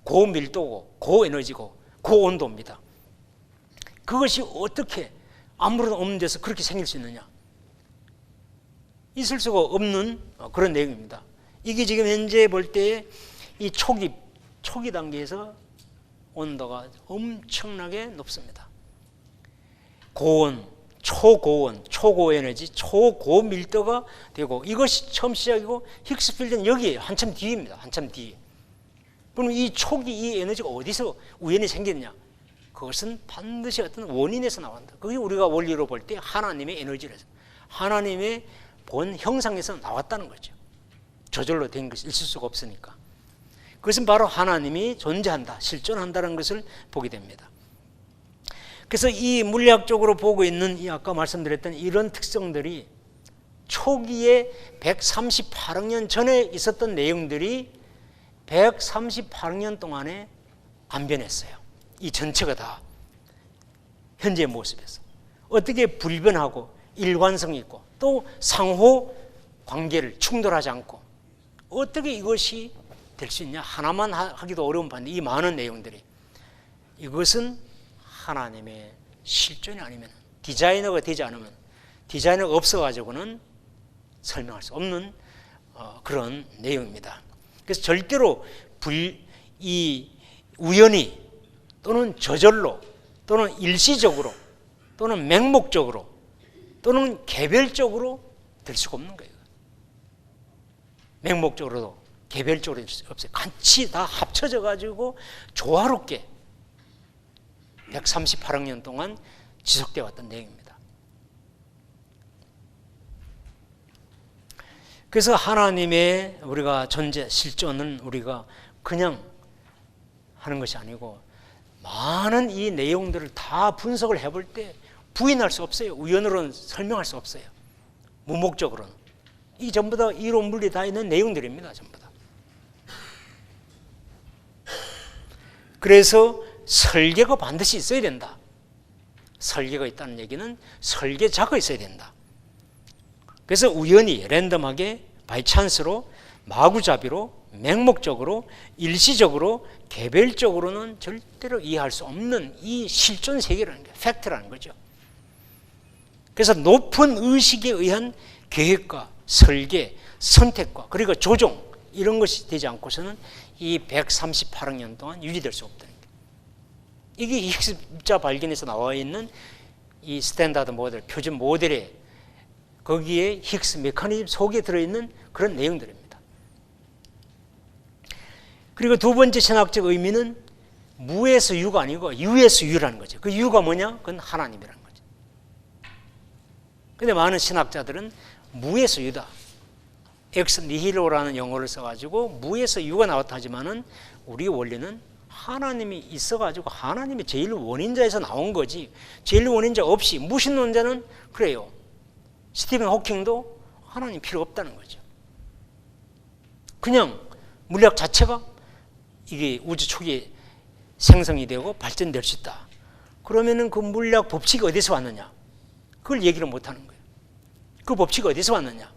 고밀도고 고에너지고 고온도입니다. 그것이 어떻게 아무런 없는 데서 그렇게 생길 수 있느냐? 있을 수가 없는 그런 내용입니다. 이게 지금 현재 볼 때 이 초기 단계에서 온도가 엄청나게 높습니다. 고온, 초고온, 초고에너지, 초고밀도가 되고, 이것이 처음 시작이고 힉스필드는 여기에요. 한참 뒤입니다. 한참 뒤. 그럼 이 초기 이 에너지가 어디서 우연히 생겼냐? 그것은 반드시 어떤 원인에서 나온다. 그게 우리가 원리로 볼 때 하나님의 에너지라서, 하나님의 본 형상에서 나왔다는 거죠. 저절로 된 것이 있을 수가 없으니까. 그것은 바로 하나님이 존재한다, 실존한다는 것을 보게 됩니다. 그래서 이 물리학적으로 보고 있는 이 아까 말씀드렸던 이런 특성들이 초기에 138억 년 전에 있었던 내용들이 138억 년 동안에 안 변했어요. 이 전체가 다 현재의 모습에서 어떻게 불변하고 일관성이 있고 또 상호 관계를 충돌하지 않고 어떻게 이것이 될 수 있냐? 하나만 하기도 어려운 반대 이 많은 내용들이, 이것은 하나님의 실존이 아니면, 디자이너가 되지 않으면, 디자이너가 없어가지고는 설명할 수 없는 그런 내용입니다. 그래서 절대로 이 우연히 또는 저절로 또는 일시적으로 또는 맹목적으로 또는 개별적으로 될 수가 없는 거예요. 맹목적으로도 개별적으로 없어요. 같이 다 합쳐져 가지고 조화롭게 138억 년 동안 지속되어 왔던 내용입니다. 그래서 하나님의 우리가 존재, 실존은 우리가 그냥 하는 것이 아니고 많은 이 내용들을 다 분석을 해볼 때 부인할 수 없어요. 우연으로는 설명할 수 없어요. 무목적으로는. 이 전부 다 이론 물리 다 있는 내용들입니다. 전부 다. 그래서 설계가 반드시 있어야 된다. 설계가 있다는 얘기는 설계자가 있어야 된다. 그래서 우연히 랜덤하게 바이찬스로 마구잡이로 맹목적으로 일시적으로 개별적으로는 절대로 이해할 수 없는 이 실존 세계라는 게 팩트라는 거죠. 그래서 높은 의식에 의한 계획과 설계, 선택과 그리고 조정 이런 것이 되지 않고서는 이 138억 년 동안 유지될 수 없다는 게, 이게 입자 발견에서 나와 있는 이 스탠다드 모델, 표준 모델에 거기에 힉스 메커니즘 속에 들어있는 그런 내용들입니다. 그리고 두 번째 신학적 의미는 무에서 유가 아니고 유에서 유라는 거죠. 그 유가 뭐냐? 그건 하나님이라는 거죠. 그런데 많은 신학자들은 무에서 유다, 엑스 니힐로라는 용어를 써가지고 무에서 유가 나왔다 하지만은 우리 원리는 하나님이 있어가지고 하나님이 제일 원인자에서 나온 거지, 제일 원인자 없이 무신론자는 그래요. 스티븐 호킹도 하나님 필요 없다는 거죠. 그냥 물리학 자체가 이게 우주 초기에 생성이 되고 발전될 수 있다. 그러면은 그 물리학 법칙이 어디서 왔느냐? 그걸 얘기를 못 하는 거예요. 그 법칙이 어디서 왔느냐?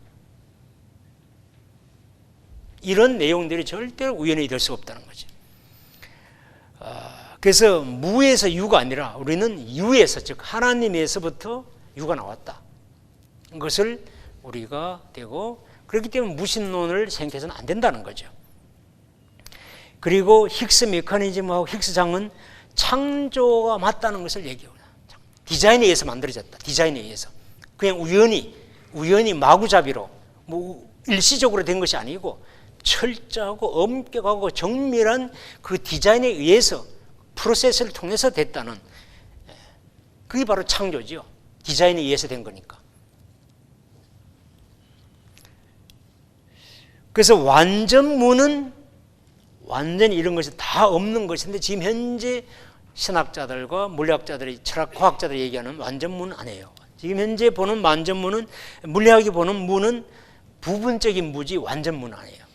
이런 내용들이 절대로 우연이 될 수 없다는 거죠. 그래서 무에서 유가 아니라 우리는 유에서, 즉 하나님에서부터 유가 나왔다. 그것을 우리가 되고, 그렇기 때문에 무신론을 생각해서는 안 된다는 거죠. 그리고 힉스 메커니즘하고 힉스장은 창조가 맞다는 것을 얘기해요. 디자인에 의해서 만들어졌다. 디자인에 의해서. 그냥 우연히 마구잡이로 뭐 일시적으로 된 것이 아니고 철저하고 엄격하고 정밀한 그 디자인에 의해서 프로세스를 통해서 됐다는, 그게 바로 창조죠. 디자인에 의해서 된 거니까. 그래서 완전무는 완전히 이런 것이 다 없는 것인데, 지금 현재 신학자들과 물리학자들이, 철학 과학자들이 얘기하는 완전무는 아니에요. 지금 현재 보는 완전무는, 물리학이 보는 무는 부분적인 무지 완전무는 아니에요.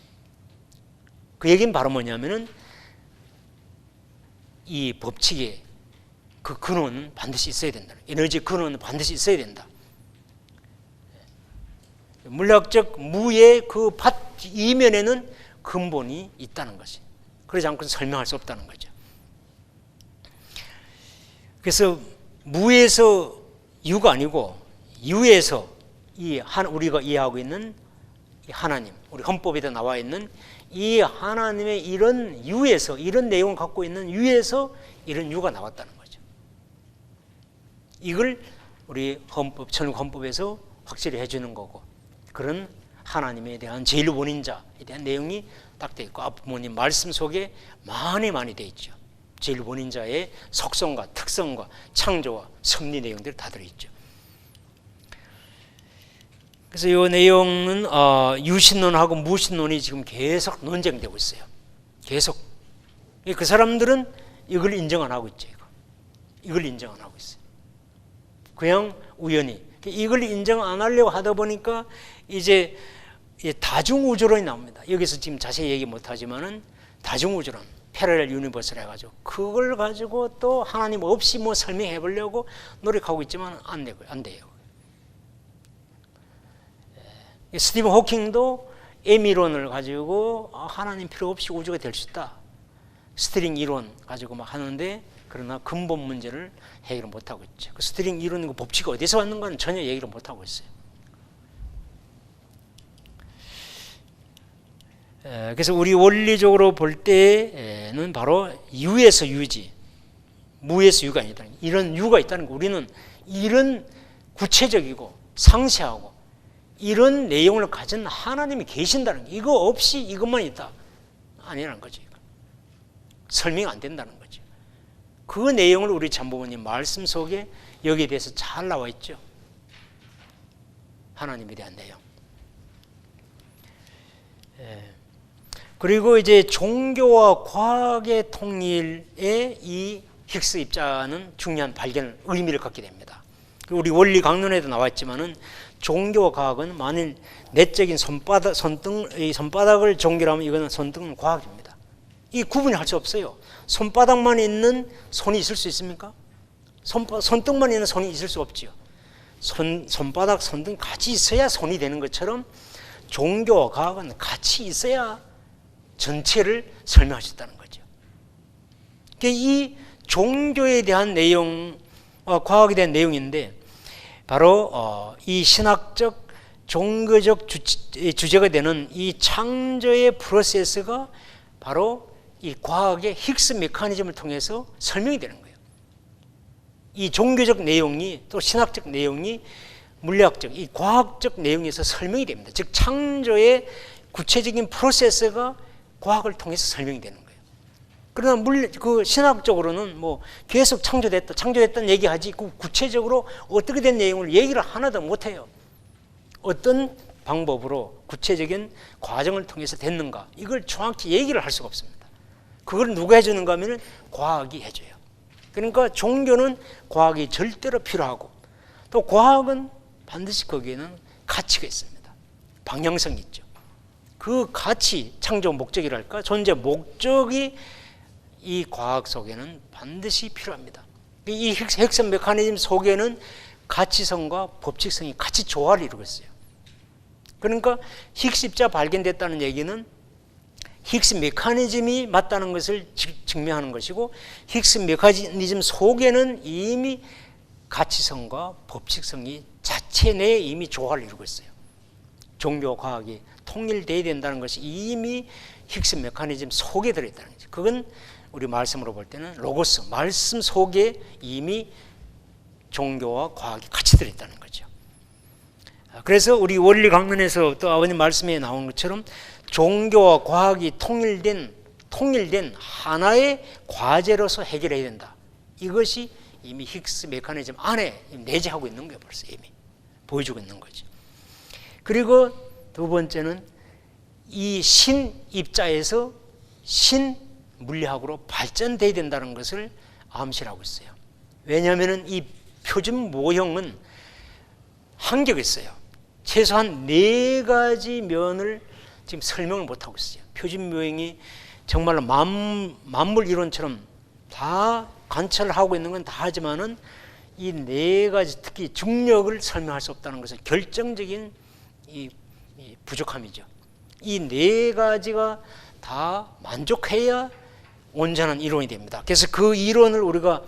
그 얘기는 바로 뭐냐면은 이 법칙의 그 근원은 반드시 있어야 된다. 에너지 근원은 반드시 있어야 된다. 물리학적 무의 그 이면에는 근본이 있다는 것이, 그러지 않고는 설명할 수 없다는 거죠. 그래서 무에서 유가 아니고 유에서 우리가 이해하고 있는 하나님, 우리 헌법에도 나와 있는 이 하나님의 이런 유에서, 이런 내용을 갖고 있는 유에서 이런 유가 나왔다는 거죠. 이걸 우리 헌법, 천국 헌법에서 확실히 해주는 거고, 그런 하나님에 대한 제일 원인자에 대한 내용이 딱 되어 있고, 부모님 말씀 속에 많이 되어 있죠. 제일 원인자의 속성과 특성과 창조와 섭리 내용들이 다 들어있죠. 그래서 이 내용은 유신론하고 무신론이 지금 계속 논쟁되고 있어요. 계속. 그 사람들은 이걸 인정 안 하고 있죠. 이걸 인정 안 하고 있어요. 그냥 우연히. 이걸 인정 안 하려고 하다 보니까 이제 다중우주론이 나옵니다. 여기서 지금 자세히 얘기 못 하지만은 다중우주론, 패러렐 유니버스를 해가지고 그걸 가지고 또 하나님 없이 뭐 설명해 보려고 노력하고 있지만 안 돼요. 스티븐 호킹도 M이론을 가지고 하나님 필요 없이 우주가 될 수 있다. 스트링 이론 가지고 막 하는데, 그러나 근본 문제를 해결을 못하고 있죠. 그 스트링 이론 그 법칙이 어디서 왔는가는 전혀 얘기를 못하고 있어요. 그래서 우리 원리적으로 볼 때는 바로 유에서 유지, 무에서 유가 아니다. 이런 유가 있다는 거, 우리는 이런 구체적이고 상세하고 이런 내용을 가진 하나님이 계신다는 거, 이거 없이 이것만 있다 아니라는 거죠. 설명 안 된다는 거죠. 그 내용을 우리 참부모님 말씀 속에 여기에 대해서 잘 나와 있죠. 하나님에 대한 내용. 그리고 이제 종교와 과학의 통일에 이 힉스 입자는 중요한 발견, 의미를 갖게 됩니다. 우리 원리 강론에도 나왔지만은 종교와 과학은 만일 내적인 손바닥을 종교라면 이거는 손등은 과학입니다. 이 구분이 할 수 없어요. 손바닥만 있는 손이 있을 수 있습니까? 손등만 있는 손이 있을 수 없지요. 손바닥, 손등 같이 있어야 손이 되는 것처럼 종교와 과학은 같이 있어야 전체를 설명할 수 있다는 거죠. 이 종교에 대한 내용, 과학에 대한 내용인데, 바로 이 신학적, 종교적 주제가 되는 이 창조의 프로세스가 바로 이 과학의 힉스 메커니즘을 통해서 설명이 되는 거예요. 이 종교적 내용이, 또 신학적 내용이 물리학적, 이 과학적 내용에서 설명이 됩니다. 즉 창조의 구체적인 프로세스가 과학을 통해서 설명이 되는 거예요. 그러나 그 신학적으로는 뭐 계속 창조됐다는 얘기하지, 그 구체적으로 어떻게 된 내용을 얘기를 하나도 못 해요. 어떤 방법으로 구체적인 과정을 통해서 됐는가, 이걸 정확히 얘기를 할 수가 없습니다. 그걸 누가 해주는가 하면 과학이 해줘요. 그러니까 종교는 과학이 절대로 필요하고, 또 과학은 반드시 거기에는 가치가 있습니다. 방향성이 있죠. 그 가치, 창조 목적이랄까, 존재 목적이 이 과학 속에는 반드시 필요합니다. 이 핵심 메커니즘 속에는 가치성과 법칙성이 같이 조화를 이루고 있어요. 그러니까 히그스 입자 발견됐다는 얘기는 히그스 메커니즘이 맞다는 것을 증명하는 것이고, 히그스 메커니즘 속에는 이미 가치성과 법칙성이 자체 내에 이미 조화를 이루고 있어요. 종교와 과학이 통일되어야 된다는 것이 이미 히그스 메커니즘 속에 들어있다는 거죠. 그건 우리 말씀으로 볼 때는 로고스, 말씀 속에 이미 종교와 과학이 같이 들어있다는 거죠. 그래서 우리 원리 강론에서 또 아버님 말씀에 나온 것처럼 종교와 과학이 통일된 하나의 과제로서 해결해야 된다. 이것이 이미 히그스 메커니즘 안에 내재하고 있는 거예요. 벌써 이미 보여주고 있는 거죠. 그리고 두 번째는 이 신입자에서 신물리학으로 발전돼야 된다는 것을 암시하고 있어요. 왜냐하면 이 표준 모형은 한계가 있어요. 최소한 4가지 면을 지금 설명을 못하고 있어요. 표준 모형이 정말로 만물 이론처럼 다 관찰하고 있는 건 다 하지만은 이 4가지, 특히 중력을 설명할 수 없다는 것은 결정적인 이 부족함이죠. 이 4가지가 다 만족해야 온전한 이론이 됩니다. 그래서 그 이론을 우리가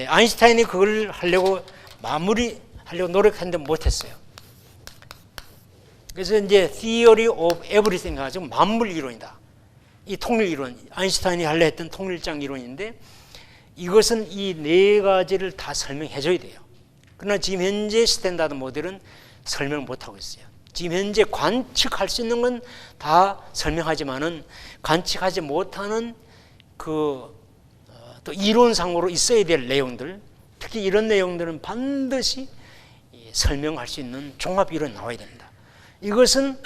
아인슈타인이 그걸 하려고 마무리하려고 노력했는데 못했어요. 그래서 이제 Theory of Everything 가지고 만물 이론이다. 이 통일 이론, 아인슈타인이 하려 했던 통일장 이론인데, 이것은 이 4가지를 다 설명해 줘야 돼요. 그러나 지금 현재 스탠다드 모델은 설명을 못하고 있어요. 지금 현재 관측할 수 있는 건 다 설명하지만은 관측하지 못하는 또 이론상으로 있어야 될 내용들, 특히 이런 내용들은 반드시 설명할 수 있는 종합 이론이 나와야 됩니다. 이것은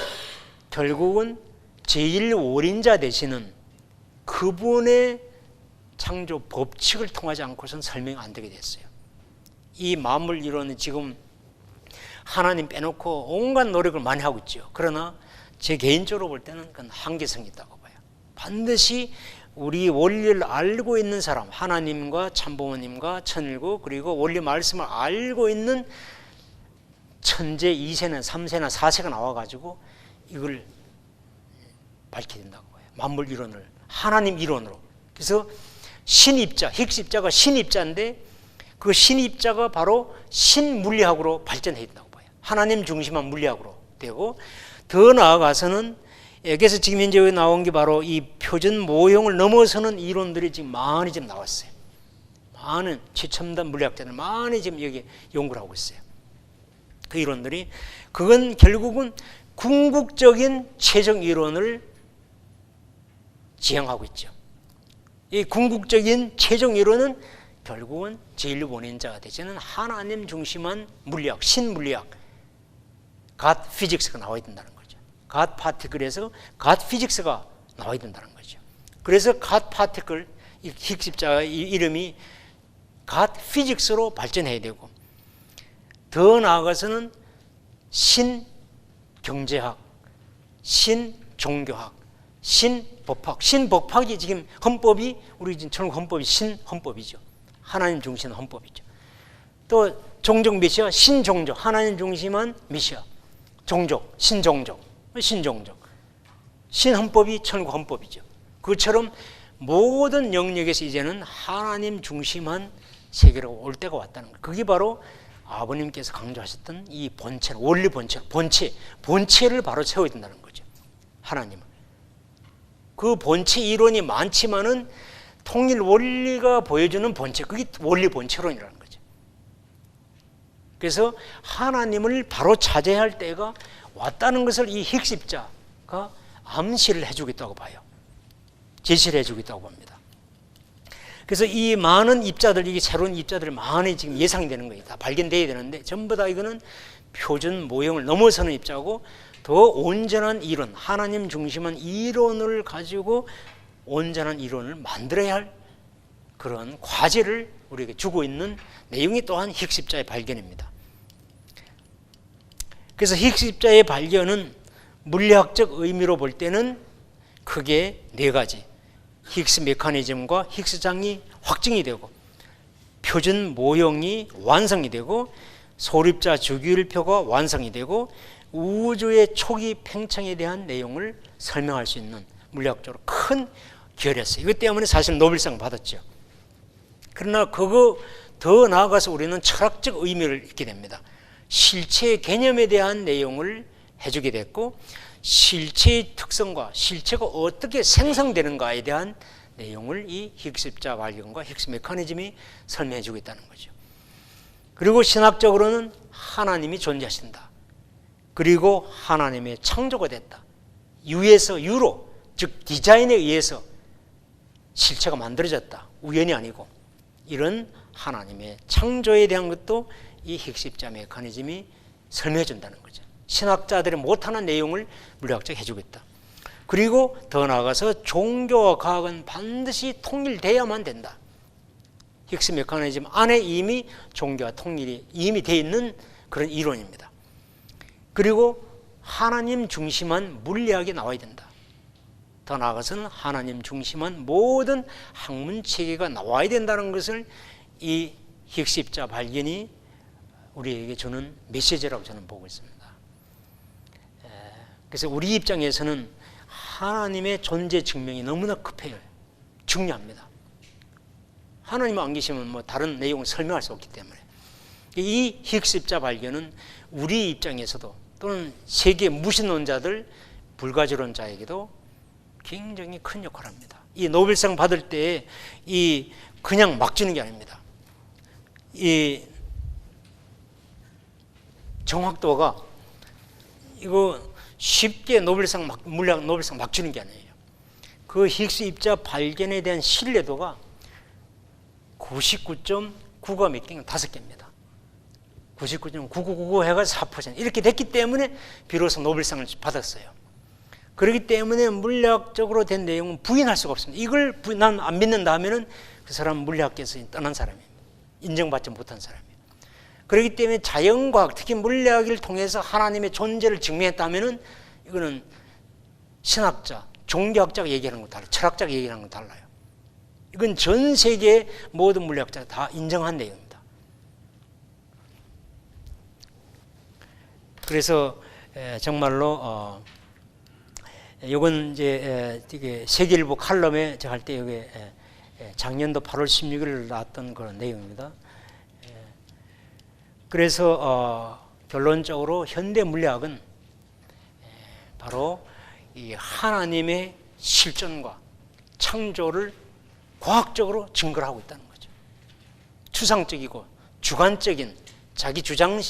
결국은 제1원인자 되시는 그분의 창조 법칙을 통하지 않고서는 설명이 안 되게 됐어요. 이 만물 이론은 지금 하나님 빼놓고 온갖 노력을 많이 하고 있죠. 그러나 제 개인적으로 볼 때는 그건 한계성이 있다고 봐요. 반드시 우리 원리를 알고 있는 사람, 하나님과 참부모님과 천일국, 그리고 원리 말씀을 알고 있는 천재 2세나 3세나 4세가 나와가지고 이걸 밝혀야 된다고 봐요. 만물 이론을 하나님 이론으로. 그래서 신입자, 히그스 입자가 신입자인데 그 신입자가 바로 신물리학으로 발전해야 된다고 봐요. 하나님 중심한 물리학으로 되고, 더 나아가서는 여기서 지금 현재 나온 게 바로 이 표준 모형을 넘어서는 이론들이 지금 많이 지금 나왔어요. 많은 최첨단 물리학자들 많이 지금 여기 연구를 하고 있어요. 그 이론들이, 그건 결국은 궁극적인 최종 이론을 지향하고 있죠. 이 궁극적인 최종 이론은 결국은 제1원인자가 되지는 하나님 중심한 물리학, 신물리학, God Physics가 나와야 된다는 거죠. God Particle에서 God Physics가 나와야 된다는 거죠. 그래서 God Particle, 이 히그스 입자의 이름이 God Physics로 발전해야 되고, 더 나아가서는 신경제학, 신종교학, 신법학, 신법학이 지금 헌법이, 우리 지금 천국 헌법이 신헌법이죠. 하나님 중심한 헌법이죠. 또 종족 메시아, 신종족, 하나님 중심한 메시아, 종족, 신종족, 신헌법이 천국 헌법이죠. 그처럼 모든 영역에서 이제는 하나님 중심한 세계로 올 때가 왔다는 거예요. 그게 바로 아버님께서 강조하셨던 이 본체, 원리 본체를 바로 세워야 된다는 거죠. 하나님은. 그 본체 이론이 많지만은 통일 원리가 보여주는 본체, 그게 원리 본체론이라는 거죠. 그래서 하나님을 바로 찾아야 할 때가 왔다는 것을 이 히그스 입자가 암시를 해주겠다고 봐요. 제시를 해주겠다고 봅니다. 그래서 이 많은 입자들, 이게 새로운 입자들이 많이 지금 예상되는 거예요. 다 발견돼야 되는데 전부 다 이거는 표준 모형을 넘어서는 입자고 더 온전한 이론, 하나님 중심한 이론을 가지고 온전한 이론을 만들어야 할 그런 과제를 우리에게 주고 있는 내용이 또한 힉스십자의 발견입니다. 그래서 힉스십자의 발견은 물리학적 의미로 볼 때는 크게 네 가지, 힉스 메커니즘과 힉스장이 확증이 되고, 표준 모형이 완성이 되고, 소립자 주기율표가 완성이 되고, 우주의 초기 팽창에 대한 내용을 설명할 수 있는 물리학적으로 큰 기여였어요. 이것 때문에 사실 노벨상 받았죠. 그러나 그거 더 나아가서 우리는 철학적 의미를 읽게 됩니다. 실체의 개념에 대한 내용을 해주게 됐고, 실체의 특성과 실체가 어떻게 생성되는가에 대한 내용을 이 힉스십자 발견과 힉스 메커니즘이 설명해 주고 있다는 거죠. 그리고 신학적으로는 하나님이 존재하신다. 그리고 하나님의 창조가 됐다. 유에서 유로, 즉 디자인에 의해서 실체가 만들어졌다. 우연이 아니고. 이런 하나님의 창조에 대한 것도 이 힉스십자 메커니즘이 설명해 준다는 거죠. 신학자들이 못하는 내용을 물리학적으로 해주고 있다. 그리고 더 나아가서 종교와 과학은 반드시 통일돼야만 된다. 힉스 메커니즘 안에 이미 종교와 통일이 이미 되어 있는 그런 이론입니다. 그리고 하나님 중심한 물리학이 나와야 된다. 더 나아가서는 하나님 중심한 모든 학문 체계가 나와야 된다는 것을 이 힉스십자 발견이 우리에게 주는 메시지라고 저는 보고 있습니다. 그래서 우리 입장에서는 하나님의 존재 증명이 너무나 급해요. 중요합니다. 하나님 안 계시면 뭐 다른 내용을 설명할 수 없기 때문에 이 힉스십자 발견은 우리 입장에서도 또는 세계 무신론자들, 불가지론자에게도 굉장히 큰 역할을 합니다. 이 노벨상 받을 때 이 그냥 막 주는 게 아닙니다. 이 정확도가 이거 쉽게 물리학 노벨상 막 주는 게 아니에요. 그 힉스십자 발견에 대한 신뢰도가 99.9가 몇 개인가 5개입니다. 99.9999 해가지고 4% 이렇게 됐기 때문에 비로소 노벨상을 받았어요. 그렇기 때문에 물리학적으로 된 내용은 부인할 수가 없습니다. 이걸 난 안 믿는다 하면은 그 사람은 물리학계에서 떠난 사람입니다. 인정받지 못한 사람이에요. 그렇기 때문에 자연과학, 특히 물리학을 통해서 하나님의 존재를 증명했다면은 이거는 신학자, 종교학자가 얘기하는 거 달라요. 철학자가 얘기하는 건 달라요. 이건 전 세계 모든 물리학자가 다 인정한 내용입니다. 그래서 정말로 이건 이제 세계일보 칼럼에 제가 할 때 여기 작년도 8월 16일 나왔던 그런 내용입니다. 그래서 결론적으로 현대 물리학은 바로 이 하나님의 실존과 창조를 과학적으로 증거를 하고 있다는 거죠. 추상적이고 주관적인 자기 주장의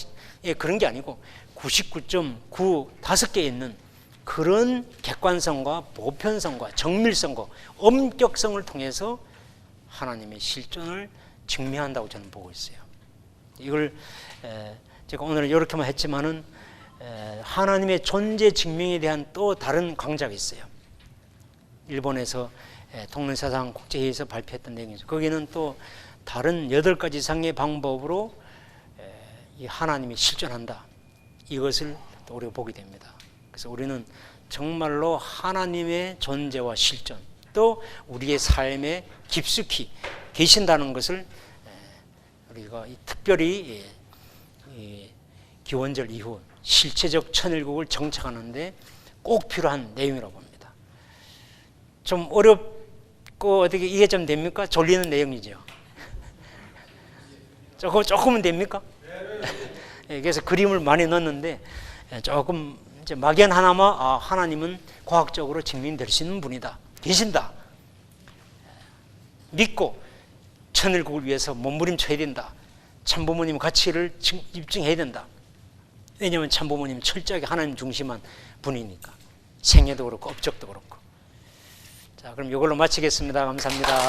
그런 게 아니고 99.9 5개에 있는 그런 객관성과 보편성과 정밀성과 엄격성을 통해서 하나님의 실존을 증명한다고 저는 보고 있어요. 이걸 제가 오늘은 이렇게만 했지만은 하나님의 존재 증명에 대한 또 다른 강좌가 있어요. 일본에서 통일사상 국제회의에서 발표했던 내용이죠. 거기는 또 다른 8가지 이상의 방법으로 이 하나님이 실존한다. 이것을 또 우리가 보게 됩니다. 그래서 우리는 정말로 하나님의 존재와 실존, 또 우리의 삶에 깊숙이 계신다는 것을 우리가 특별히 기원절 이후 실체적 천일국을 정착하는데 꼭 필요한 내용이라고 봅니다. 좀 어렵고 어떻게 이해 좀 됩니까? 졸리는 내용이죠. 조금은 됩니까? 그래서 그림을 많이 넣었는데 조금 이제 막연하나마 하나님은 과학적으로 증명될 수 있는 분이다. 계신다. 믿고 천일국을 위해서 몸부림쳐야 된다. 참부모님 가치를 입증해야 된다. 왜냐하면 참부모님은 철저하게 하나님 중심한 분이니까. 생애도 그렇고 업적도 그렇고. 자, 그럼 이걸로 마치겠습니다. 감사합니다.